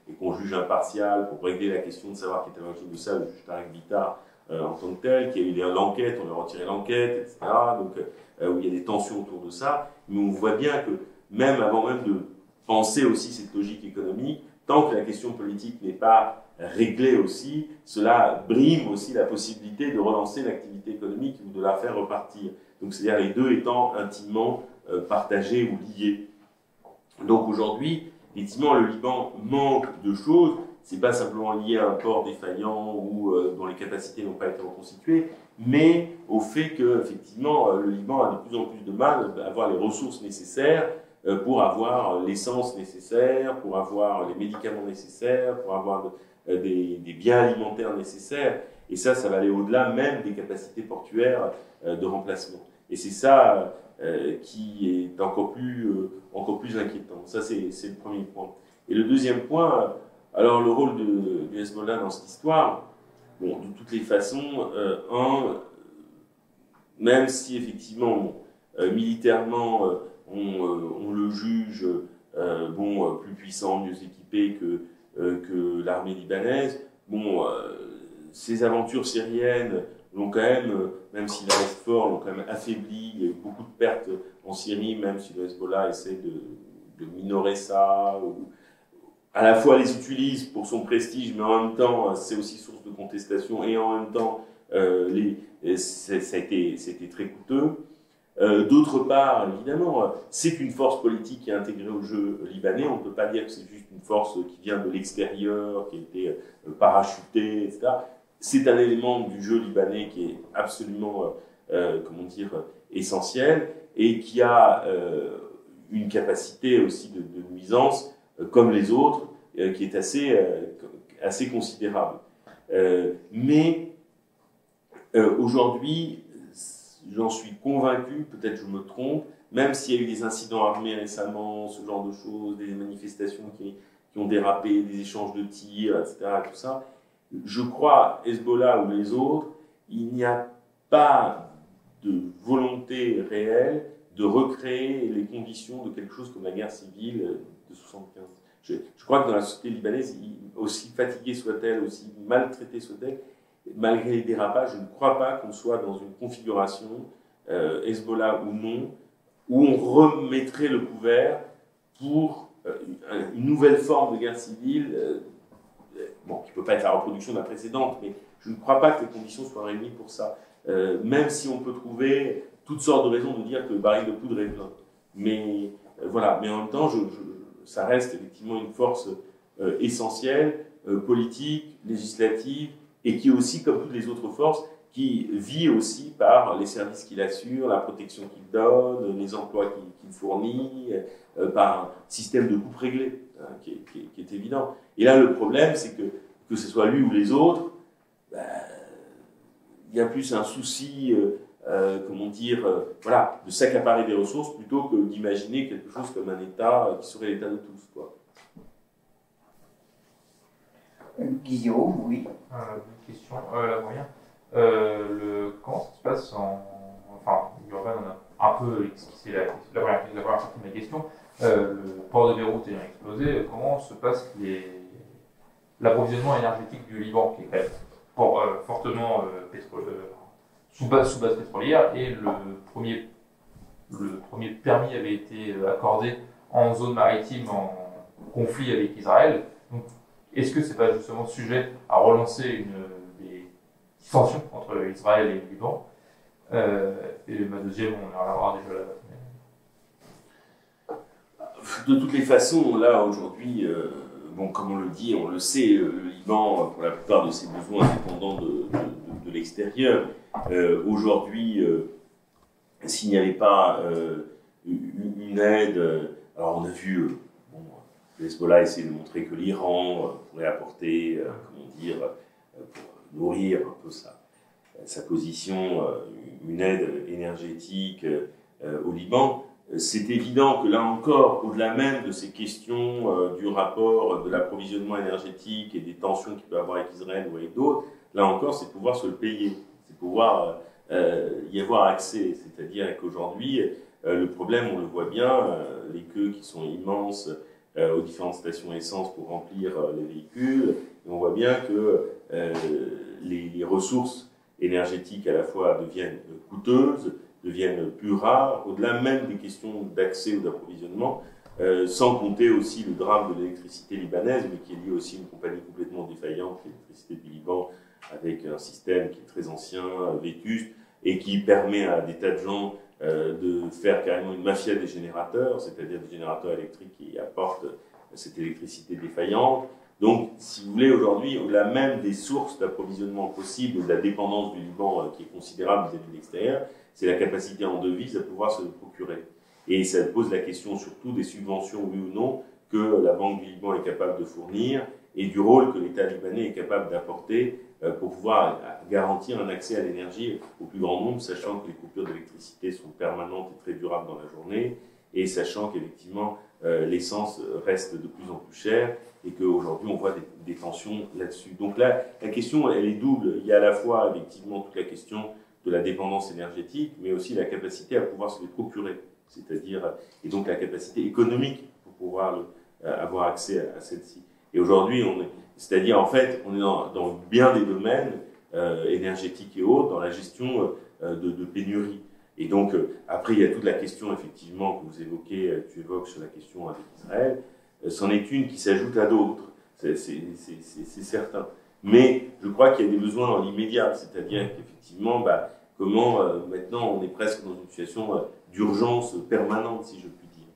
et qu'on juge impartial pour régler la question de savoir qui est à l'origine de ça, le juge Tarek Bitar en tant que tel, qu'il y a eu l'enquête, on a retiré l'enquête, etc. Donc, où il y a des tensions autour de ça. Mais on voit bien que même avant même de penser aussi cette logique économique, tant que la question politique n'est pas réglée aussi, cela brime aussi la possibilité de relancer l'activité économique ou de la faire repartir. Donc, c'est-à-dire les deux étant intimement partagés ou liés. Donc, aujourd'hui, effectivement, le Liban manque de choses. C'est pas simplement lié à un port défaillant ou dont les capacités n'ont pas été reconstituées, mais au fait que, effectivement, le Liban a de plus en plus de mal à avoir les ressources nécessaires pour avoir l'essence nécessaire, pour avoir les médicaments nécessaires, pour avoir des biens alimentaires nécessaires. Et ça va aller au-delà même des capacités portuaires de remplacement. Et c'est ça qui est encore plus inquiétant. Ça, c'est le premier point. Et le deuxième point, alors le rôle du Hezbollah dans cette histoire, bon, de toutes les façons, même si effectivement, militairement, on le juge plus puissant, mieux équipé que l'armée libanaise, ces aventures syriennes l'ont quand même s'il reste fort, l'ont quand même affaibli. Il y a eu beaucoup de pertes en Syrie, même si le Hezbollah essaie de minorer ça, ou à la fois les utilise pour son prestige, mais en même temps, c'est aussi source de contestation, et en même temps, c'était très coûteux. D'autre part, évidemment, c'est une force politique qui est intégrée au jeu libanais. On ne peut pas dire que c'est juste une force qui vient de l'extérieur, qui a été parachutée, etc. C'est un élément du jeu libanais qui est absolument, essentiel, et qui a une capacité aussi de nuisance, comme les autres, qui est assez considérable. Mais aujourd'hui, j'en suis convaincu, peut-être je me trompe, même s'il y a eu des incidents armés récemment, ce genre de choses, des manifestations qui ont dérapé, des échanges de tirs, etc., tout ça, je crois, Hezbollah ou les autres, il n'y a pas de volonté réelle de recréer les conditions de quelque chose comme la guerre civile de 1975. Je crois que dans la société libanaise, aussi fatiguée soit-elle, aussi maltraitée soit-elle, malgré les dérapages, je ne crois pas qu'on soit dans une configuration, Hezbollah ou non, où on remettrait le couvert pour une nouvelle forme de guerre civile, qui ne peut pas être la reproduction de la précédente, mais je ne crois pas que les conditions soient réunies pour ça. Même si on peut trouver toutes sortes de raisons de dire que le baril de poudre est plein. Mais voilà, mais en même temps, ça reste effectivement une force essentielle, politique, législative, et qui est aussi, comme toutes les autres forces, qui vit aussi par les services qu'il assure, la protection qu'il donne, les emplois qu'il fournit, par un système de coupe réglé, qui est évident. Et là, le problème, c'est que ce soit lui ou les autres, il y a plus un souci, de s'accaparer des ressources plutôt que d'imaginer quelque chose comme un État qui serait l'État de tous, quoi. Guillaume, oui. Une question, la moyenne. Comment ça se passe Urbain en a un peu esquissé la première partie de ma question. Le port de Beyrouth ayant explosé, comment se passe l'approvisionnement énergétique du Liban, qui est quand même fortement sous base pétrolière, et le premier permis avait été accordé en zone maritime en conflit avec Israël. Donc, est-ce que c'est pas justement sujet à relancer des tensions entre Israël et le Liban? Et ma deuxième, on en reviendra déjà là. De toutes les façons, là, aujourd'hui, bon, comme on le dit, on le sait, le Liban, pour la plupart de ses besoins dépendants de l'extérieur, aujourd'hui, s'il n'y avait pas une aide, alors on a vu, bon, le Hezbollah essayer de montrer que l'Iran pourrait apporter, comment dire, pour nourrir un peu sa position, une aide énergétique au Liban. C'est évident que là encore, au-delà même de ces questions du rapport de l'approvisionnement énergétique et des tensions qu'il peut avoir avec Israël ou avec d'autres, là encore, c'est pouvoir se le payer, c'est pouvoir y avoir accès. C'est-à-dire qu'aujourd'hui, le problème, on le voit bien, les queues qui sont immenses aux différentes stations essence pour remplir les véhicules, et on voit bien que les ressources énergétiques à la fois deviennent coûteuses, deviennent plus rares, au-delà même des questions d'accès ou d'approvisionnement, sans compter aussi le drame de l'électricité libanaise, mais qui est lié aussi à une compagnie complètement défaillante, l'électricité du Liban, avec un système qui est très ancien, vétuste, et qui permet à des tas de gens de faire carrément une mafia des générateurs, c'est-à-dire des générateurs électriques qui apportent cette électricité défaillante. Donc, si vous voulez, aujourd'hui, au-delà même des sources d'approvisionnement possibles, de la dépendance du Liban qui est considérable vis-à-vis de l'extérieur, c'est la capacité en devise à pouvoir se le procurer. Et ça pose la question surtout des subventions, oui ou non, que la Banque du Liban est capable de fournir et du rôle que l'État libanais est capable d'apporter pour pouvoir garantir un accès à l'énergie au plus grand nombre, sachant que les coupures d'électricité sont permanentes et très durables dans la journée, et sachant qu'effectivement l'essence reste de plus en plus chère et qu'aujourd'hui on voit des tensions là-dessus. Donc là, la question elle est double. Il y a à la fois effectivement toute la question de la dépendance énergétique, mais aussi la capacité à pouvoir se les procurer, c'est-à-dire, et donc la capacité économique pour pouvoir avoir accès à celle-ci. Et aujourd'hui, c'est-à-dire en fait, on est dans bien des domaines énergétiques et autres, dans la gestion de pénurie. Et donc, après, il y a toute la question, effectivement, que vous évoquez, tu évoques sur la question avec Israël, c'en est une qui s'ajoute à d'autres, c'est certain. Mais je crois qu'il y a des besoins dans l'immédiat, c'est-à-dire qu'effectivement, comment maintenant on est presque dans une situation d'urgence permanente, si je puis dire.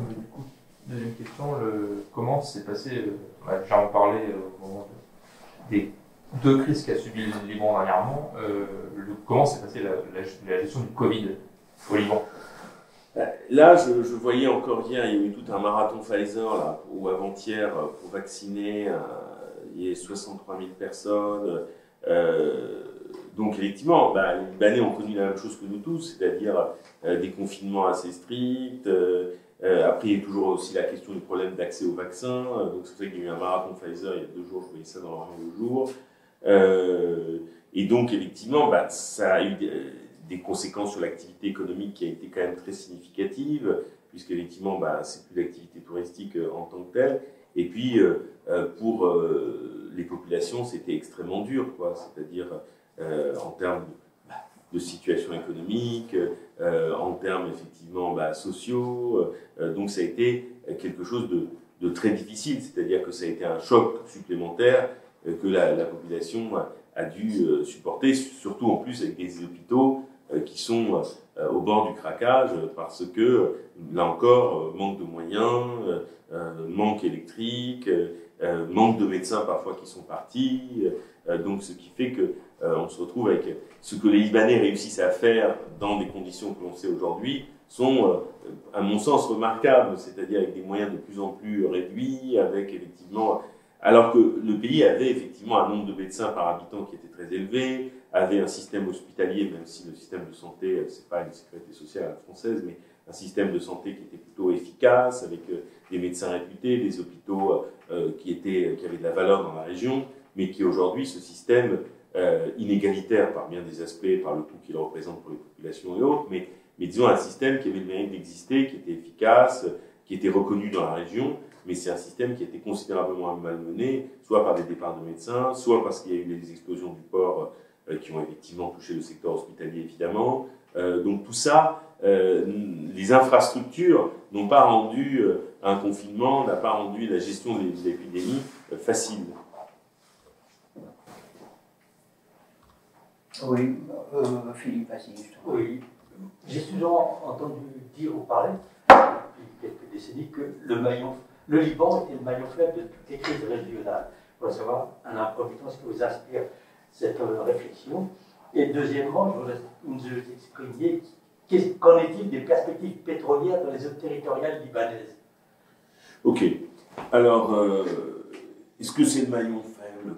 Du coup, deuxième question, comment s'est passé, j'ai en parlé au moment des deux crises qu'a subi le Liban dernièrement, comment s'est passée la gestion du Covid au Liban? Là, je voyais encore hier, il y a eu tout un marathon Pfizer, là, ou avant-hier, pour vacciner, il y a 63 000 personnes. Donc, effectivement, les Libanais ont connu la même chose que nous tous, c'est-à-dire des confinements assez stricts. Après, il y a toujours aussi la question du problème d'accès au vaccin. Donc, c'est vrai qu'il y a eu un marathon Pfizer il y a 2 jours, je voyais ça dans le jour. Et donc, effectivement, ça a eu des conséquences sur l'activité économique qui a été quand même très significative, puisqu'effectivement, c'est plus l'activité touristique en tant que telle. Et puis, pour les populations, c'était extrêmement dur, quoi. C'est-à-dire en termes de situation économique, en termes effectivement sociaux. Donc, ça a été quelque chose de très difficile, c'est-à-dire que ça a été un choc supplémentaire que la population a dû supporter, surtout en plus avec des hôpitaux qui sont au bord du craquage parce que, là encore, manque de moyens, manque électrique, manque de médecins parfois qui sont partis, donc ce qui fait que on se retrouve avec ce que les Libanais réussissent à faire dans des conditions que l'on sait aujourd'hui sont, à mon sens, remarquables, c'est-à-dire avec des moyens de plus en plus réduits, avec effectivement... Alors que le pays avait effectivement un nombre de médecins par habitant qui était très élevé, avait un système hospitalier, même si le système de santé, c'est pas une sécurité sociale française, mais un système de santé qui était plutôt efficace, avec des médecins réputés, des hôpitaux qui avaient de la valeur dans la région, mais qui aujourd'hui, ce système inégalitaire par bien des aspects, par le coût qu'il représente pour les populations et autres, mais disons un système qui avait le mérite d'exister, qui était efficace, qui était reconnu dans la région, mais c'est un système qui a été considérablement malmené, soit par des départs de médecins, soit parce qu'il y a eu des explosions du port qui ont effectivement touché le secteur hospitalier, évidemment. Donc tout ça les infrastructures n'ont pas rendu un confinement, n'a pas rendu la gestion de l'épidémie facile. Oui, Philippe, vas-y. Oui, j'ai souvent entendu dire ou parler, depuis quelques décennies, que le Liban était le maillon faible de toutes les crises régionales. Je voudrais savoir, en un premier temps, ce que vous inspire cette réflexion. Et deuxièmement, je voudrais que vous nous exprimiez qu'en est-il des perspectives pétrolières dans les zones territoriales libanaises? Ok. Alors, est-ce que c'est le maillon faible?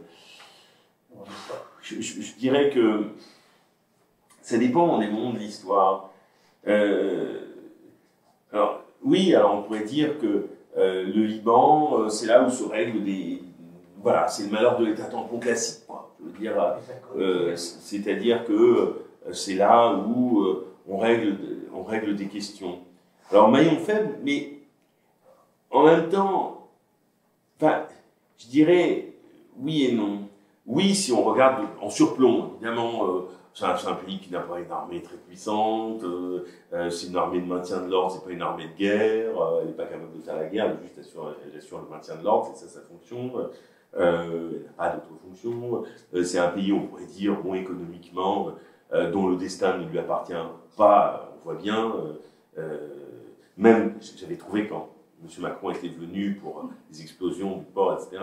Je dirais que ça dépend des moments de l'histoire. Alors, oui, alors on pourrait dire que le Liban, c'est là où se règlent des... Voilà, c'est le malheur de l'État tampon classique, quoi. Je veux dire, c'est-à-dire que c'est là où on règle des questions. Alors, maillon faible, mais en même temps, enfin, je dirais oui et non. Oui, si on regarde en surplomb, évidemment, c'est un pays qui n'a pas une armée très puissante, c'est une armée de maintien de l'ordre, c'est pas une armée de guerre, elle n'est pas capable de faire la guerre, elle assure le maintien de l'ordre, c'est ça sa fonction, elle n'a pas d'autre fonction, c'est un pays, on pourrait dire, bon économiquement, dont le destin ne lui appartient pas, on voit bien, même, j'avais trouvé quand M. Macron était venu pour les explosions du port, etc.,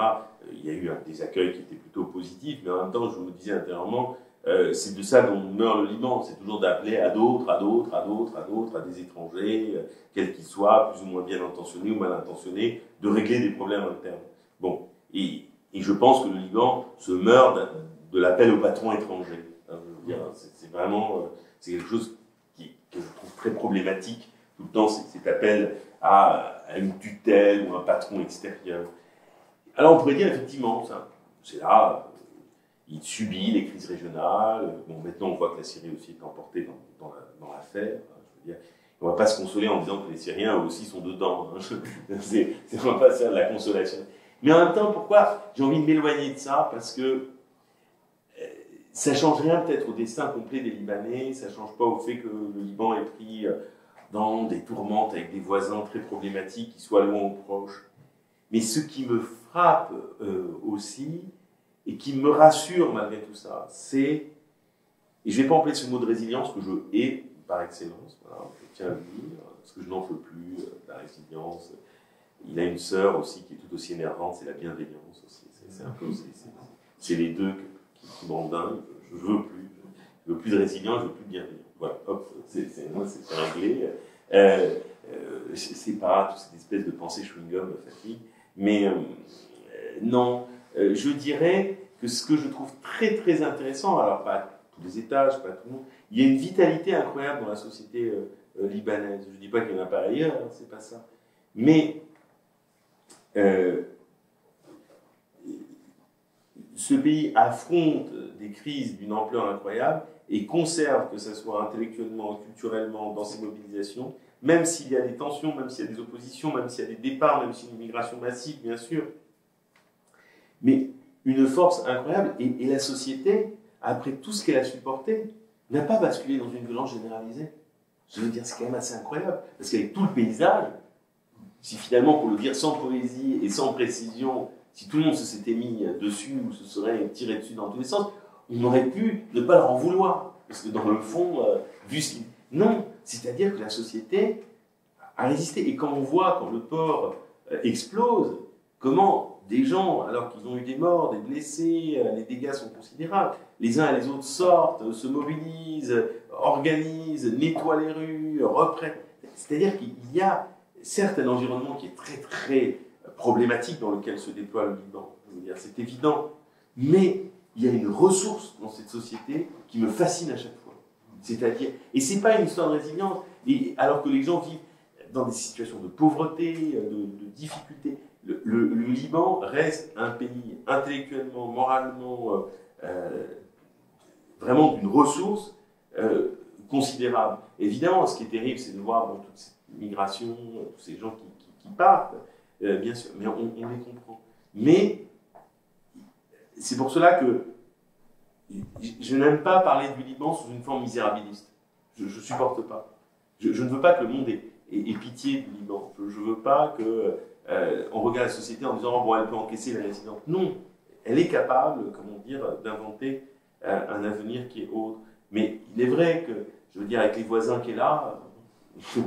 il y a eu des accueils qui étaient plutôt positifs, mais en même temps, je vous le disais intérieurement, c'est de ça dont meurt le Liban, c'est toujours d'appeler à d'autres, à des étrangers, quels qu'ils soient, plus ou moins bien intentionnés ou mal intentionnés, de régler des problèmes internes. Bon, et je pense que le Liban se meurt de l'appel au patron étranger. Hein, je veux dire, c'est vraiment, c'est quelque chose que je trouve très problématique tout le temps, cet appel à une tutelle ou un patron extérieur. Alors on pourrait dire effectivement, c'est là, il subit les crises régionales. Bon, maintenant on voit que la Syrie aussi est emportée dans l'affaire. Je veux dire, on ne va pas se consoler en disant que les Syriens eux aussi sont dedans. Hein. On ne va pas faire de la consolation. Mais en même temps, pourquoi j'ai envie de m'éloigner de ça? Parce que ça ne change rien peut-être au destin complet des Libanais, ça ne change pas au fait que le Liban est pris dans des tourmentes avec des voisins très problématiques, qui soient loin ou proches. Mais ce qui me frappe aussi, et qui me rassure malgré tout ça, c'est, et je ne vais pas employer ce mot de résilience que je hais par excellence, voilà, je tiens à le dire, parce que je n'en peux plus, la résilience. Il a une sœur aussi qui est tout aussi énervante, c'est la bienveillance aussi. C'est les deux qui m'en dinguent. Je veux plus de résilience, je veux plus de bienveillance. Voilà, hop, moi c'est réglé. C'est pas toute cette espèce de pensée chewing-gum me fatigue. Mais non, je dirais que ce que je trouve très très intéressant, alors pas à tous les étages, pas à tout le monde, il y a une vitalité incroyable dans la société libanaise. Je ne dis pas qu'il n'y en a pas ailleurs, hein, c'est pas ça. Mais ce pays affronte des crises d'une ampleur incroyable et conserve, que ce soit intellectuellement, culturellement, dans ses mobilisations, même s'il y a des tensions, même s'il y a des oppositions, même s'il y a des départs, même s'il y a une immigration massive, bien sûr. Mais une force incroyable, et la société, après tout ce qu'elle a supporté, n'a pas basculé dans une violence généralisée. Je veux dire, c'est quand même assez incroyable, parce qu'avec tout le paysage, si finalement, pour le dire sans poésie et sans précision, si tout le monde se s'était mis dessus ou se serait tiré dessus dans tous les sens, on aurait pu ne pas leur en vouloir. Parce que dans le fond, non, c'est-à-dire que la société a résisté. Et quand on voit, quand le port explose, comment des gens, alors qu'ils ont eu des morts, des blessés, les dégâts sont considérables, les uns et les autres sortent, se mobilisent, organisent, nettoient les rues, reprennent. C'est-à-dire qu'il y a certes un environnement qui est très très problématique dans lequel se déploie le Liban, je veux dire, c'est évident, mais il y a une ressource dans cette société qui me fascine à chaque fois. C'est-à-dire, et c'est pas une histoire de résilience, alors que les gens vivent dans des situations de pauvreté, de difficulté. Le Liban reste un pays intellectuellement, moralement, vraiment d'une ressource considérable. Évidemment, ce qui est terrible, c'est de voir toute cette migration, tous ces gens qui partent, bien sûr, mais on les comprend. Mais c'est pour cela que je n'aime pas parler du Liban sous une forme misérabiliste. Je ne supporte pas. je ne veux pas que le monde ait pitié du Liban. Je ne veux pas qu'on regarde la société en disant, bon, elle peut encaisser les résidents. Non, elle est capable, comment dire, d'inventer un avenir qui est autre. Mais il est vrai que, je veux dire, avec les voisins qu'elle a, je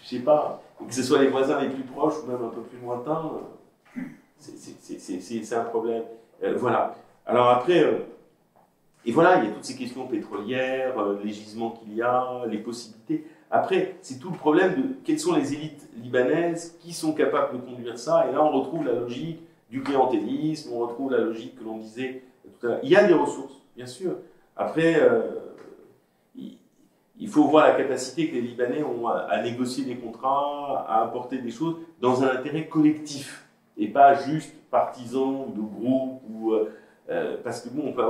sais pas, que ce soit les voisins les plus proches ou même un peu plus lointains, c'est un problème. Voilà. Alors après, et voilà, il y a toutes ces questions pétrolières, les gisements qu'il y a, les possibilités. Après, c'est tout le problème de quelles sont les élites libanaises qui sont capables de conduire ça. Et là, on retrouve la logique du clientélisme, on retrouve la logique que l'on disait tout à l'heure. Il y a des ressources, bien sûr. Après, il faut voir la capacité que les Libanais ont à négocier des contrats, à apporter des choses dans un intérêt collectif et pas juste partisan de groupe ou parce que bon, il peut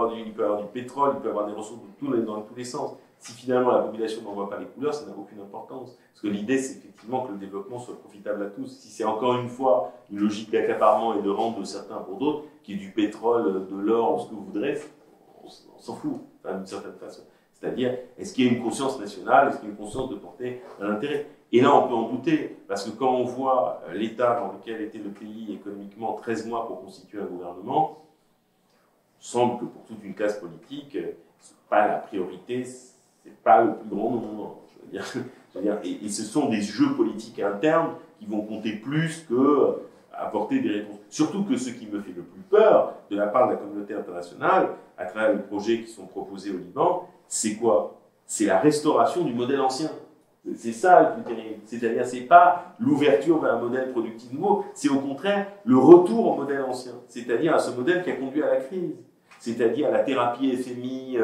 y avoir du pétrole, il peut y avoir des ressources dans tous les sens. Si finalement la population n'en voit pas les couleurs, ça n'a aucune importance. Parce que l'idée, c'est effectivement que le développement soit profitable à tous. Si c'est encore une fois une logique d'accaparement et de rente de certains pour d'autres, qui est du pétrole, de l'or, ou ce que vous voudrez, on s'en fout, d'une certaine façon. C'est-à-dire, est-ce qu'il y a une conscience nationale, est-ce qu'il y a une conscience de porter un intérêt? Et là, on peut en douter, parce que quand on voit l'état dans lequel était le pays économiquement 13 mois pour constituer un gouvernement, il semble que pour toute une classe politique, c'est pas la priorité, c'est pas le plus grand nombre. Et ce sont des jeux politiques internes qui vont compter plus que apporter des réponses. Surtout que ce qui me fait le plus peur de la part de la communauté internationale, à travers les projets qui sont proposés au Liban, c'est quoi? C'est la restauration du modèle ancien. C'est ça le plus terrible. C'est-à-dire, c'est pas l'ouverture vers un modèle productif nouveau, c'est au contraire le retour au modèle ancien. C'est-à-dire à ce modèle qui a conduit à la crise. C'est-à-dire à la thérapie FMI,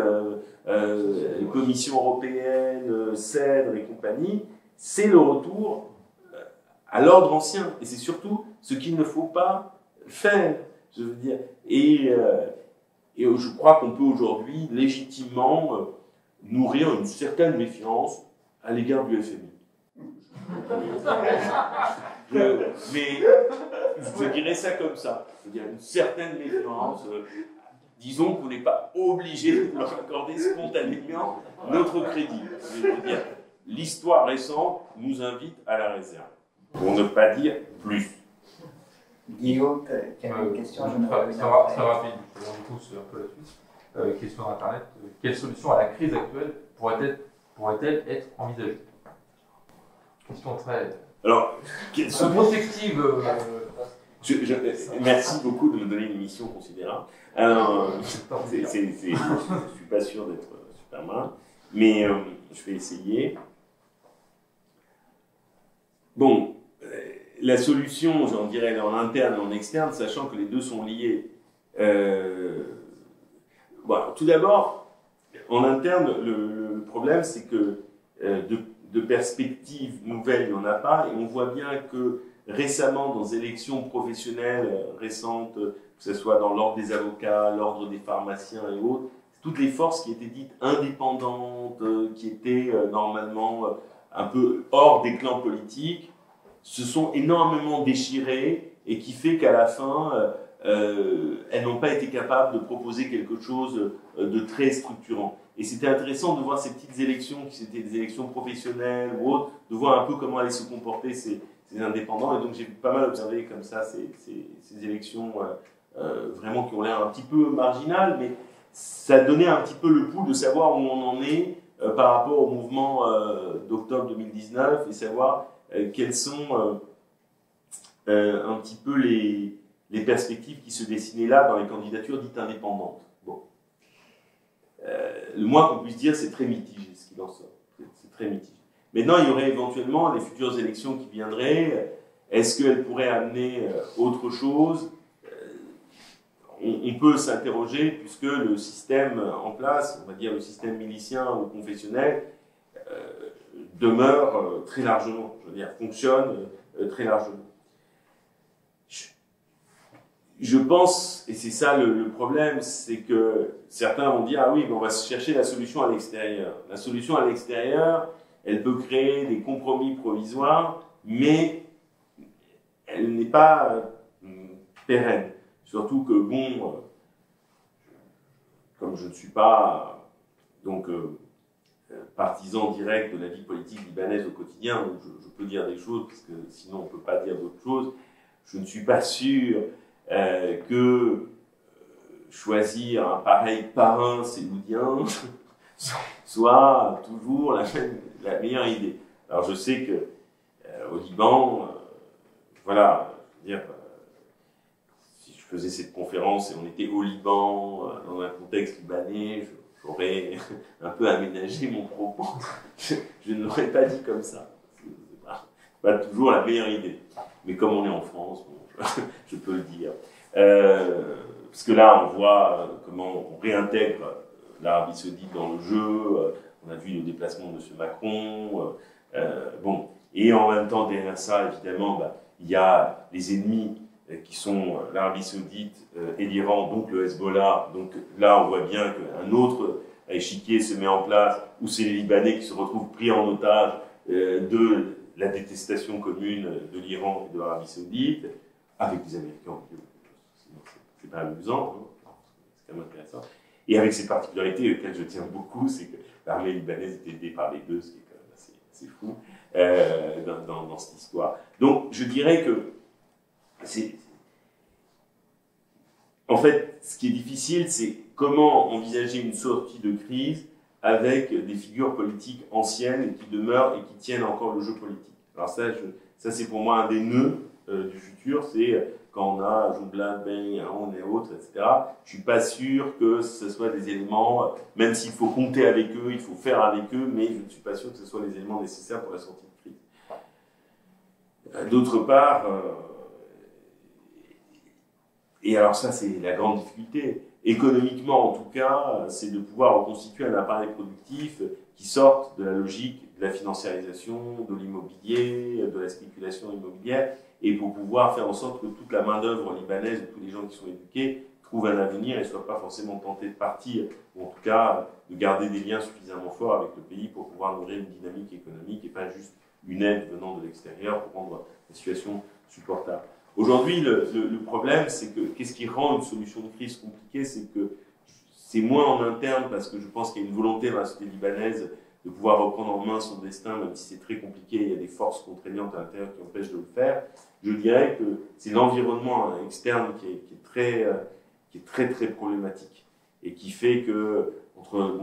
Commission européenne, CEDRE et compagnie. C'est le retour à l'ordre ancien. Et c'est surtout ce qu'il ne faut pas faire. Je veux dire. Et je crois qu'on peut aujourd'hui légitimement nourrir une certaine méfiance à l'égard du FMI. Mais je dirais ça comme ça. C'est-à-dire une certaine méfiance. Disons qu'on n'est pas obligé de leur accorder spontanément notre crédit. Je veux dire, l'histoire récente nous invite à la réserve. Pour ne pas dire plus. Guillaume, tu as une question? Très rapide, on pousse un peu là-dessus. Question d'Internet. Quelle solution à la crise actuelle pourrait-elle être envisagée? Question très... Alors, prospective. Merci beaucoup de me donner une mission considérable. Je suis pas sûr d'être Superman, mais je vais essayer. Bon, la solution, j'en dirais en interne et en externe, sachant que les deux sont liés. Bon, tout d'abord, en interne, le problème, c'est que de perspectives nouvelles, il n'y en a pas, et on voit bien que récemment, dans les élections professionnelles récentes, que ce soit dans l'ordre des avocats, l'ordre des pharmaciens et autres, toutes les forces qui étaient dites indépendantes, qui étaient normalement un peu hors des clans politiques, se sont énormément déchirées et qui fait qu'à la fin, elles n'ont pas été capables de proposer quelque chose de très structurant. Et c'était intéressant de voir ces petites élections, qui étaient des élections professionnelles ou autres, de voir un peu comment allaient se comporter ces indépendants. Et donc j'ai pas mal observé comme ça ces élections vraiment qui ont l'air un petit peu marginales, mais ça donnait un petit peu le pouls de savoir où on en est par rapport au mouvement d'octobre 2019 et savoir quelles sont un petit peu les perspectives qui se dessinaient là dans les candidatures dites indépendantes. Bon. Le moins qu'on puisse dire, c'est très mitigé ce qui en sort. C'est très mitigé. Maintenant, il y aurait éventuellement les futures élections qui viendraient. Est-ce qu'elles pourraient amener autre chose? On peut s'interroger, puisque le système en place, on va dire le système milicien ou confessionnel, demeure très largement, je veux dire, fonctionne très largement. Je pense, et c'est ça le problème, c'est que certains vont dire « Ah oui, mais on va chercher la solution à l'extérieur ». La solution à l'extérieur, elle peut créer des compromis provisoires, mais elle n'est pas pérenne. Surtout que, bon, comme je ne suis pas donc partisan direct de la vie politique libanaise au quotidien, donc je peux dire des choses, parce que sinon on ne peut pas dire d'autres choses. Je ne suis pas sûr que choisir un pareil parrain saoudien soit toujours la meilleure idée. Alors je sais que au Liban, voilà, je veux dire, si je faisais cette conférence et on était au Liban, dans un contexte libanais, j'aurais un peu aménagé mon propos. Je ne l'aurais pas dit comme ça. C'est pas toujours la meilleure idée. Mais comme on est en France, bon, je peux le dire. Parce que là, on voit comment on réintègre l'Arabie Saoudite dans le jeu. On a vu le déplacement de M. Macron. Bon. Et en même temps, derrière ça, évidemment, il y a les ennemis qui sont l'Arabie Saoudite et l'Iran, donc le Hezbollah. Donc là, on voit bien qu'un autre échiquier se met en place, où c'est les Libanais qui se retrouvent pris en otage de la détestation commune de l'Iran et de l'Arabie Saoudite, avec les Américains. Sinon, c'est pas amusant, hein, c'est quand même intéressant. Et avec ces particularités auxquelles je tiens beaucoup, c'est que l'armée libanaise est aidée par les deux, ce qui est quand même assez fou dans cette histoire. Donc, je dirais que en fait, ce qui est difficile, c'est comment envisager une sortie de crise avec des figures politiques anciennes et qui demeurent et qui tiennent encore le jeu politique. Alors ça c'est pour moi un des nœuds du futur, c'est quand on a Jumblat, Ben, Aoun et autres, etc. Je ne suis pas sûr que ce soit des éléments, même s'il faut compter avec eux, il faut faire avec eux, mais je ne suis pas sûr que ce soit les éléments nécessaires pour la sortie de crise. D'autre part, et alors ça c'est la grande difficulté, économiquement en tout cas, c'est de pouvoir reconstituer un appareil productif qui sorte de la logique de la financiarisation, de l'immobilier, de la spéculation immobilière, et pour pouvoir faire en sorte que toute la main-d'œuvre libanaise, tous les gens qui sont éduqués, trouvent un avenir et ne soient pas forcément tentés de partir, ou en tout cas de garder des liens suffisamment forts avec le pays pour pouvoir nourrir une dynamique économique et pas juste une aide venant de l'extérieur pour rendre la situation supportable. Aujourd'hui, le problème, c'est que qu'est-ce qui rend une solution de crise compliquée, c'est que c'est moins en interne, parce que je pense qu'il y a une volonté dans la société libanaise de pouvoir reprendre en main son destin, même si c'est très compliqué, il y a des forces contraignantes à l'intérieur qui empêchent de le faire. Je dirais que c'est l'environnement externe qui est très problématique, et qui fait que, entre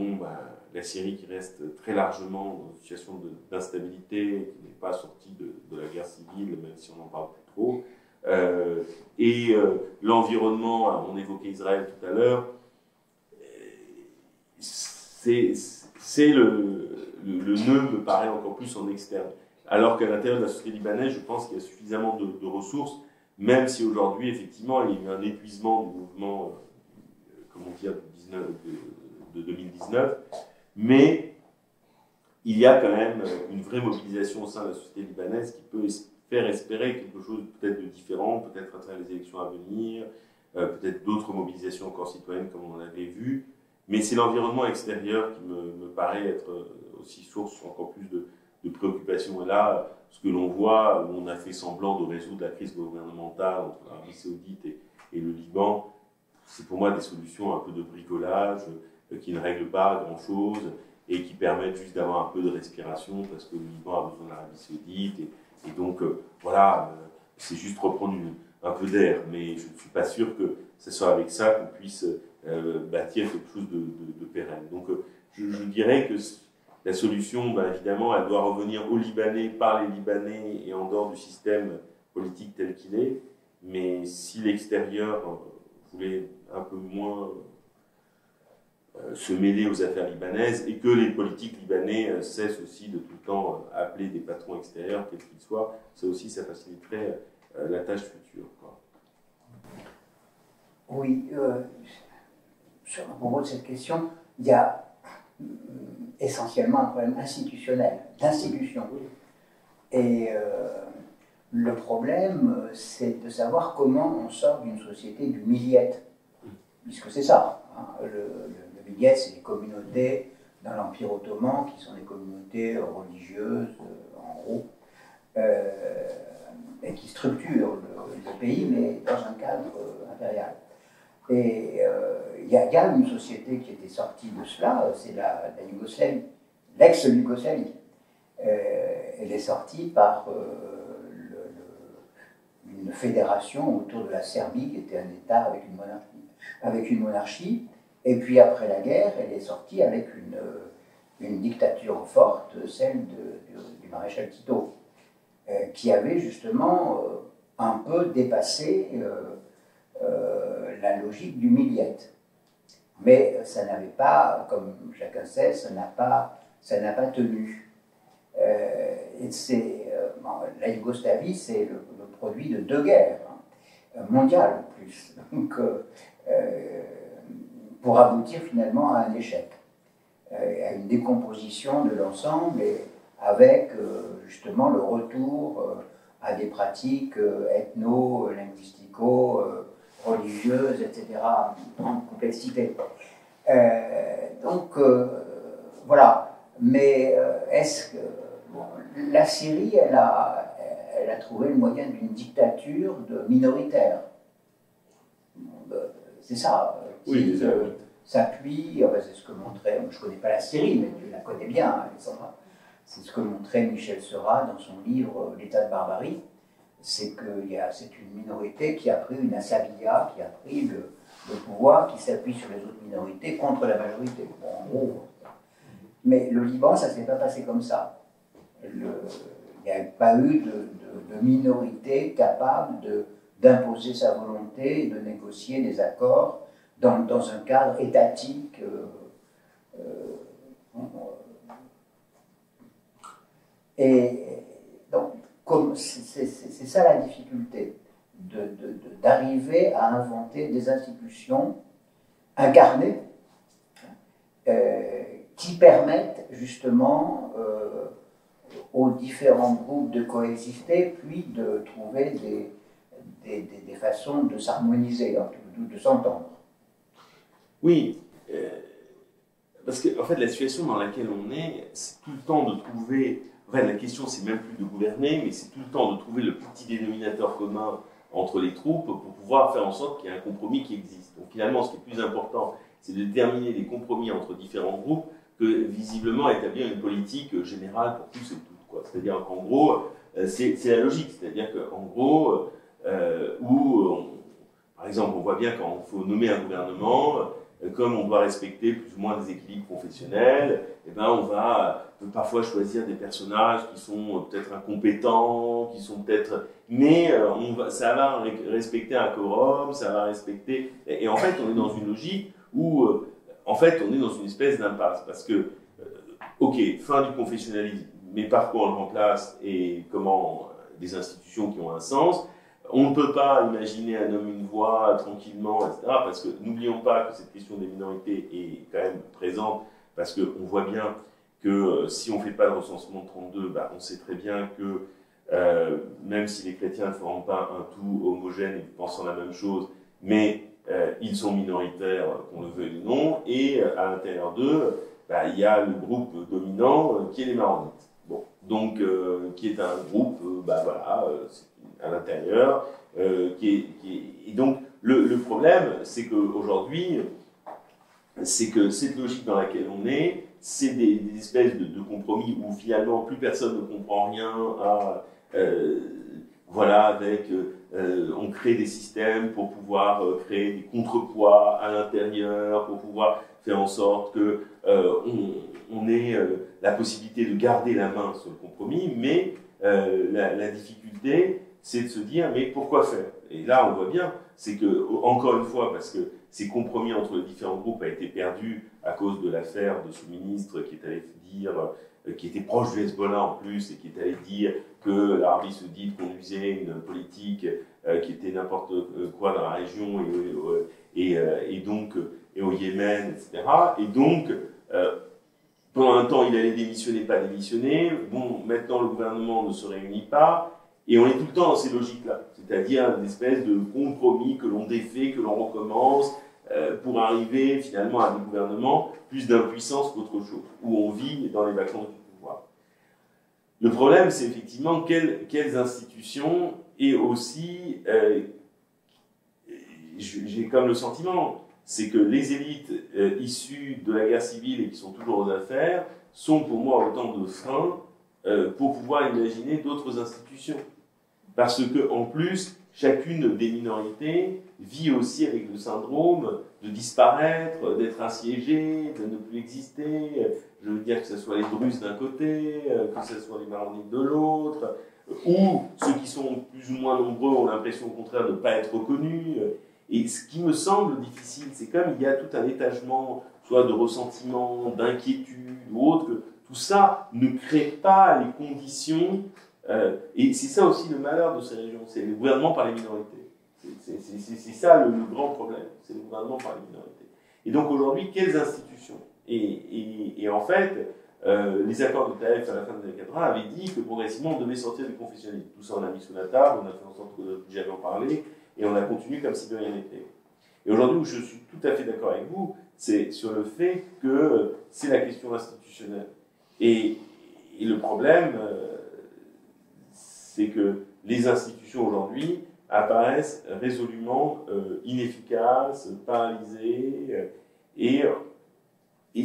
la Syrie qui reste très largement dans une situation d'instabilité, qui n'est pas sortie de la guerre civile, même si on n'en parle plus trop, et l'environnement, on évoquait Israël tout à l'heure, c'est le nœud me paraît encore plus en externe. Alors qu'à l'intérieur de la société libanaise, je pense qu'il y a suffisamment de ressources, même si aujourd'hui, effectivement, il y a eu un épuisement du mouvement, comment dire, de 2019, mais il y a quand même une vraie mobilisation au sein de la société libanaise qui peut faire espérer quelque chose peut-être de différent, peut-être à travers les élections à venir, peut-être d'autres mobilisations encore citoyennes comme on en avait vu, mais c'est l'environnement extérieur qui me paraît être aussi source encore plus de préoccupation. Et là, ce que l'on voit, où on a fait semblant de résoudre la crise gouvernementale entre l'Arabie Saoudite et le Liban, c'est pour moi des solutions un peu de bricolage qui ne règlent pas grand-chose et qui permettent juste d'avoir un peu de respiration parce que le Liban a besoin de l'Arabie Saoudite et donc voilà, c'est juste reprendre un peu d'air, mais je ne suis pas sûr que ce soit avec ça qu'on puisse bâtir quelque chose de pérenne. Donc je dirais que la solution, évidemment, elle doit revenir aux Libanais, par les Libanais et en dehors du système politique tel qu'il est, mais si l'extérieur voulait un peu moins se mêler aux affaires libanaises et que les politiques libanais cessent aussi de tout le temps appeler des patrons extérieurs, quels qu'ils soient, ça aussi, ça faciliterait la tâche future, quoi. Oui, à propos de cette question, il y a essentiellement un problème institutionnel, d'institution. Et le problème, c'est de savoir comment on sort d'une société du milliette, puisque c'est ça. Hein, le milliette, c'est les communautés dans l'Empire ottoman, qui sont des communautés religieuses, en gros, et qui structurent le pays, mais dans un cadre impérial. Et il y a une société qui était sortie de cela, c'est la Yougoslavie. l'ex-Yougoslavie. Elle est sortie par une fédération autour de la Serbie, qui était un État avec une monarchie. Et puis après la guerre, elle est sortie avec une dictature forte, celle du maréchal Tito, qui avait justement un peu dépassé la logique du milliette. Mais ça n'avait pas, comme chacun sait, ça n'a pas tenu. La Yougoslavie, c'est le produit de 2 guerres mondiales en plus, donc, pour aboutir finalement à un échec, à une décomposition de l'ensemble, et avec justement le retour à des pratiques ethno-linguistico-religieuses, etc., en complexité. Donc, voilà. Mais est-ce que la Syrie, elle a trouvé le moyen d'une dictature minoritaire. C'est ça. Oui, s'appuie, c'est ce que montrait, je ne connais pas la Syrie, mais tu la connais bien, Alexandra. C'est ce que montrait Michel Serrat dans son livre L'état de barbarie. C'est une minorité qui a pris une assavillia, qui a pris le pouvoir, qui s'appuie sur les autres minorités contre la majorité. Bon, en gros. Mais le Liban, ça ne s'est pas passé comme ça. Il n'y a pas eu de minorité capable d'imposer sa volonté et de négocier des accords dans un cadre étatique. Et donc, c'est ça la difficulté, d'arriver à inventer des institutions incarnées qui permettent justement aux différents groupes de coexister, puis de trouver des façons de s'harmoniser, de s'entendre. Oui, parce que en fait, la situation dans laquelle on est, c'est tout le temps de trouver. En fait, la question, c'est même plus de gouverner, mais c'est tout le temps de trouver le petit dénominateur commun entre les troupes pour pouvoir faire en sorte qu'il y ait un compromis qui existe. Donc finalement, ce qui est plus important, c'est de déterminer des compromis entre différents groupes que visiblement établir une politique générale pour tous et toutes. C'est-à-dire qu'en gros, c'est la logique. C'est-à-dire qu'en gros, par exemple, on voit bien quand il faut nommer un gouvernement, comme on doit respecter plus ou moins des équilibres confessionnels, eh ben on va parfois choisir des personnages qui sont peut-être incompétents, qui sont peut-être... Mais ça va respecter un quorum, ça va respecter... Et en fait, on est dans une logique où, en fait, on est dans une espèce d'impasse. Parce que, ok, fin du confessionnalisme, mais par quoi on le remplace et comment des institutions qui ont un sens. On ne peut pas imaginer un homme, une voix, tranquillement, etc. Parce que n'oublions pas que cette question des minorités est quand même présente, parce qu'on voit bien que si on ne fait pas le recensement de 32, on sait très bien que même si les chrétiens ne forment pas un tout homogène et pensant la même chose, mais ils sont minoritaires, qu'on le veuille ou non, et à l'intérieur d'eux, il y a le groupe dominant qui est les maronites. Bon, donc, qui est un groupe, à l'intérieur, et donc le problème, c'est qu'aujourd'hui, c'est que cette logique dans laquelle on est, c'est des espèces de compromis où finalement plus personne ne comprend rien on crée des systèmes pour pouvoir créer des contrepoids à l'intérieur, pour pouvoir faire en sorte que on ait la possibilité de garder la main sur le compromis, mais la difficulté, c'est de se dire, mais pourquoi faire? Et là, on voit bien, c'est que, encore une fois, parce que ces compromis entre les différents groupes a été perdu à cause de l'affaire de ce ministre qui est allé dire, qui était proche du Hezbollah en plus, et qui est allé dire que l'Arabie Saoudite conduisait une politique qui était n'importe quoi dans la région, et donc au Yémen, etc. Et donc, pendant un temps, il allait démissionner, pas démissionner. Bon, maintenant, le gouvernement ne se réunit pas. Et on est tout le temps dans ces logiques-là. C'est-à-dire une espèce de compromis que l'on défait, que l'on recommence, pour arriver finalement à des gouvernements plus d'impuissance qu'autre chose, où on vit dans les vacances du pouvoir. Le problème, c'est effectivement quelles institutions, et aussi, j'ai comme le sentiment, c'est que les élites issues de la guerre civile et qui sont toujours aux affaires sont pour moi autant de freins pour pouvoir imaginer d'autres institutions. Parce que, en plus, chacune des minorités vit aussi avec le syndrome de disparaître, d'être assiégée, de ne plus exister. Je veux dire que ce soit les Druzes d'un côté, que ce soit les Maronites de l'autre, ou ceux qui sont plus ou moins nombreux ont l'impression au contraire de ne pas être reconnus. Et ce qui me semble difficile, c'est comme il y a tout un étagement, soit de ressentiment, d'inquiétude ou autre, que tout ça ne crée pas les conditions. Et c'est ça aussi le malheur de ces régions, c'est le gouvernement par les minorités. C'est ça le grand problème, c'est le gouvernement par les minorités. Et donc aujourd'hui, quelles institutions ? Et en fait, les accords de Taïf à la fin des années 80 avaient dit que progressivement on devait sortir du confessionnalisme. Tout ça on a mis sous la table, on a fait en sorte que notre budget en parler, et on a continué comme si de rien n'était. Et aujourd'hui où je suis tout à fait d'accord avec vous, c'est sur le fait que c'est la question institutionnelle. Et le problème, c'est que les institutions aujourd'hui apparaissent résolument inefficaces, paralysées, et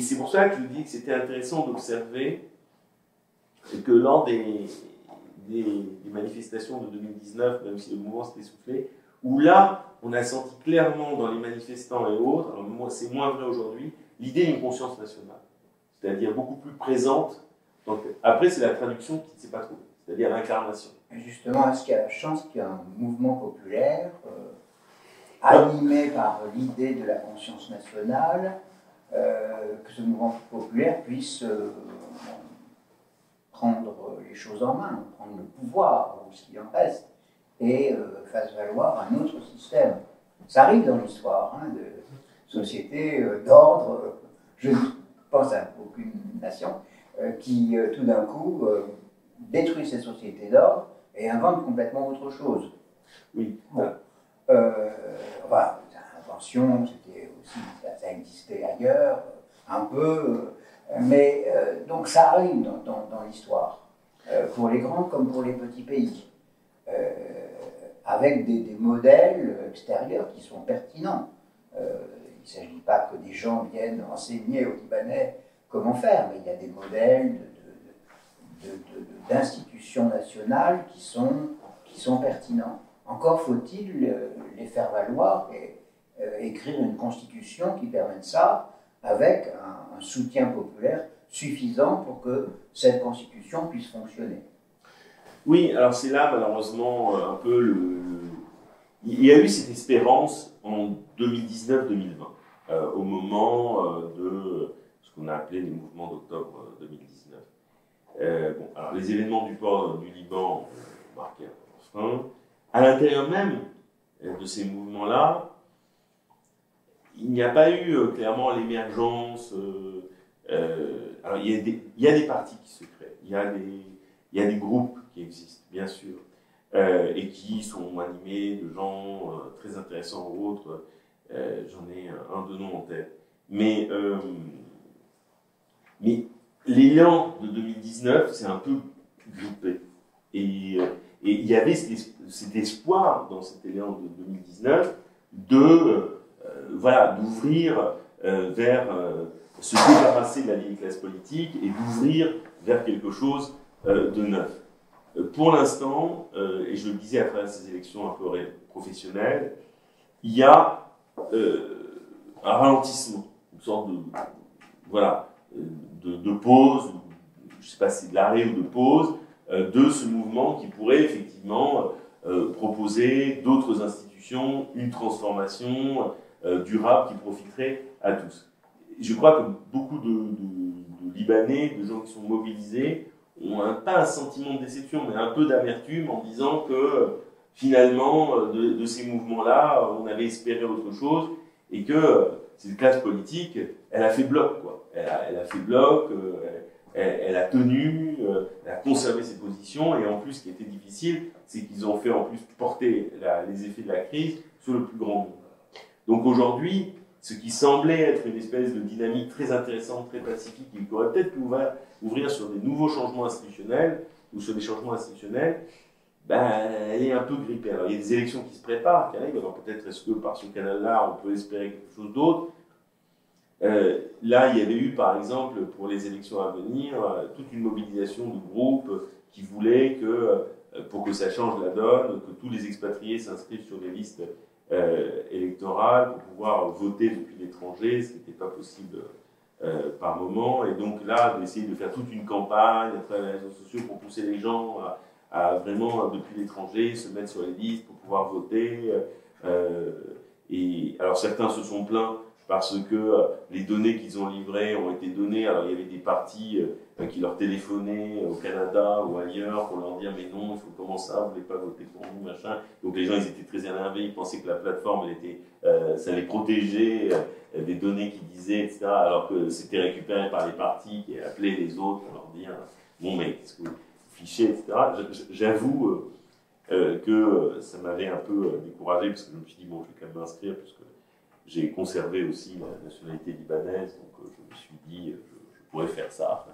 c'est pour ça que je dis que c'était intéressant d'observer que lors des manifestations de 2019, même si le mouvement s'est essoufflé, où là, on a senti clairement dans les manifestants et autres, alors c'est moins vrai aujourd'hui, l'idée d'une conscience nationale, c'est-à-dire beaucoup plus présente. Donc, après, c'est la traduction qui ne s'est pas trouvée, c'est-à-dire l'incarnation. Justement, est-ce qu'il y a la chance qu'il y ait un mouvement populaire animé par l'idée de la conscience nationale, que ce mouvement populaire puisse prendre les choses en main, prendre le pouvoir, ou ce qu'il en reste, et fasse valoir un autre système. Ça arrive dans l'histoire de sociétés d'ordre, je ne pense à aucune nation, qui tout d'un coup détruit ces sociétés d'ordre et invente complètement autre chose. Oui. Bon. Enfin, l'invention, c'était aussi, ça existait ailleurs, un peu, mais donc ça arrive dans l'histoire, pour les grands comme pour les petits pays, avec des modèles extérieurs qui sont pertinents. Il ne s'agit pas que des gens viennent enseigner aux Libanais comment faire, mais il y a des modèles d'institutions nationales qui sont pertinents. Encore faut-il les faire valoir et écrire une constitution qui permette ça avec un soutien populaire suffisant pour que cette constitution puisse fonctionner. Oui, alors c'est là malheureusement un peu il y a eu cette espérance en 2019-2020, au moment de ce qu'on a appelé les mouvements d'octobre 2019. Bon, alors les événements du port du Liban ont marqué un frein. À l'intérieur même de ces mouvements-là, il n'y a pas eu clairement l'émergence. Alors il y a des partis qui se créent, il y a des groupes qui existent, bien sûr, et qui sont animés de gens très intéressants ou autres. J'en ai un de nom en tête. Mais l'élan de 2019, c'est un peu groupé. Et il y avait cet espoir dans cet élan de 2019 d'ouvrir vers se débarrasser de la vieille classe politique et d'ouvrir vers quelque chose de neuf. Pour l'instant, et je le disais à travers ces élections un peu professionnelles, il y a un ralentissement, une sorte de pause, je ne sais pas si c'est de l'arrêt ou de pause, de ce mouvement qui pourrait effectivement proposer d'autres institutions, une transformation durable qui profiterait à tous. Je crois que beaucoup de Libanais, de gens qui sont mobilisés, ont pas un sentiment de déception, mais un peu d'amertume en disant que finalement, de ces mouvements-là, on avait espéré autre chose et que cette classe politique, elle a fait bloc, quoi. Elle a fait bloc, elle a tenu, elle a conservé ses positions, et en plus, ce qui était difficile, c'est qu'ils ont fait en plus porter les effets de la crise sur le plus grand nombre. Donc aujourd'hui, ce qui semblait être une espèce de dynamique très intéressante, très pacifique, et qui aurait peut-être pu ouvrir sur des nouveaux changements institutionnels, ou sur des changements institutionnels, elle est un peu grippée. Alors il y a des élections qui se préparent, qui arrivent, alors peut-être est-ce que par ce canal-là, on peut espérer quelque chose d'autre. Là, il y avait eu, par exemple, pour les élections à venir, toute une mobilisation de groupes qui voulaient que, pour que ça change la donne, que tous les expatriés s'inscrivent sur les listes électorales pour pouvoir voter depuis l'étranger, ce qui n'était pas possible par moment. Et donc là, d'essayer de faire toute une campagne à travers les réseaux sociaux pour pousser les gens à vraiment, depuis l'étranger, se mettre sur les listes pour pouvoir voter. Et alors certains se sont plaints parce que les données qu'ils ont livrées ont été données. Alors il y avait des partis qui leur téléphonaient au Canada ou ailleurs pour leur dire mais non, il faut comment ça, vous voulez pas voter pour nous, machin. Donc les gens ils étaient très énervés, ils pensaient que la plateforme elle était, ça les protégeait des données qu'ils disaient, etc. Alors que c'était récupéré par les partis qui appelaient les autres pour leur dire bon mais qu'est-ce que vous fichez, etc. J'avoue que ça m'avait un peu découragé parce que je me suis dit bon je vais quand même m'inscrire puisque j'ai conservé aussi la nationalité libanaise, donc je me suis dit, je pourrais faire ça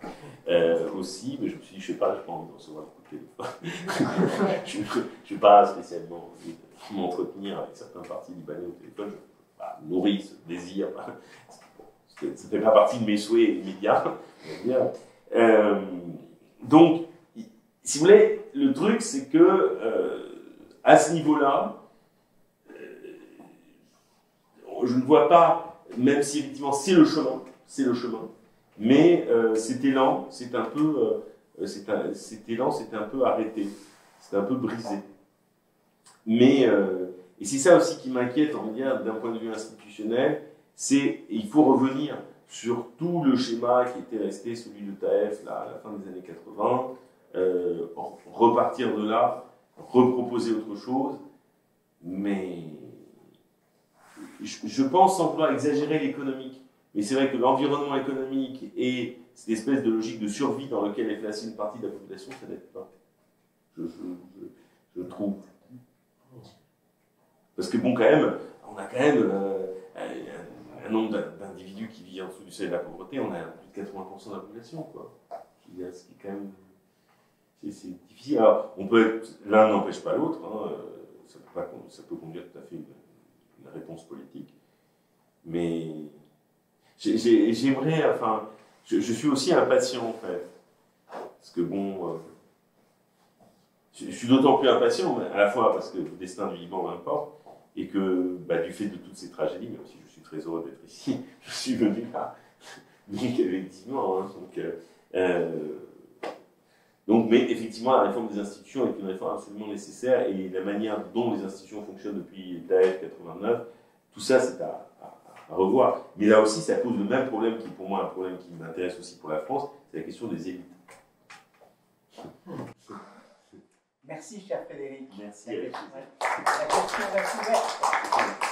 aussi, mais je me suis dit, je sais pas, je n'ai pas envie de recevoir des coups de téléphone. Je n'ai pas spécialement envie de m'entretenir avec certains partis libanais au téléphone. Je nourris ce désir. Ça ne fait pas partie de mes souhaits immédiats. Donc, si vous voulez, le truc, c'est que à ce niveau-là, je ne vois pas, même si effectivement c'est le chemin, mais cet élan, c'est un peu, c'était un peu arrêté, c'est un peu brisé. Mais, et c'est ça aussi qui m'inquiète, on va dire, d'un point de vue institutionnel, c'est il faut revenir sur tout le schéma qui était resté, celui de Taef, là, à la fin des années 80, repartir de là, reproposer autre chose, mais je pense sans vouloir exagérer l'économique, mais c'est vrai que l'environnement économique et cette espèce de logique de survie dans laquelle est placée une partie de la population, ça n'aide pas. Je trouve. Parce que bon, quand même, on a quand même un nombre d'individus qui vivent en dessous du seuil de la pauvreté, on a plus de 80% de la population, quoi. Je veux dire, ce qui est quand même... C'est difficile. Alors, l'un n'empêche pas l'autre, hein, ça peut conduire tout à fait une réponse politique. Mais j'aimerais, enfin, je suis aussi impatient en fait. Parce que bon, je suis d'autant plus impatient, mais à la fois parce que le destin du Liban m'importe, et que du fait de toutes ces tragédies, même si je suis très heureux d'être ici, je suis venu là. Donc effectivement, hein, donc, mais effectivement, la réforme des institutions est une réforme absolument nécessaire et la manière dont les institutions fonctionnent depuis Taef 89, tout ça c'est à revoir. Mais là aussi, ça pose le même problème qui est pour moi un problème qui m'intéresse aussi pour la France, c'est la question des élites. Merci, cher Frédéric. Merci. La question reste ouverte.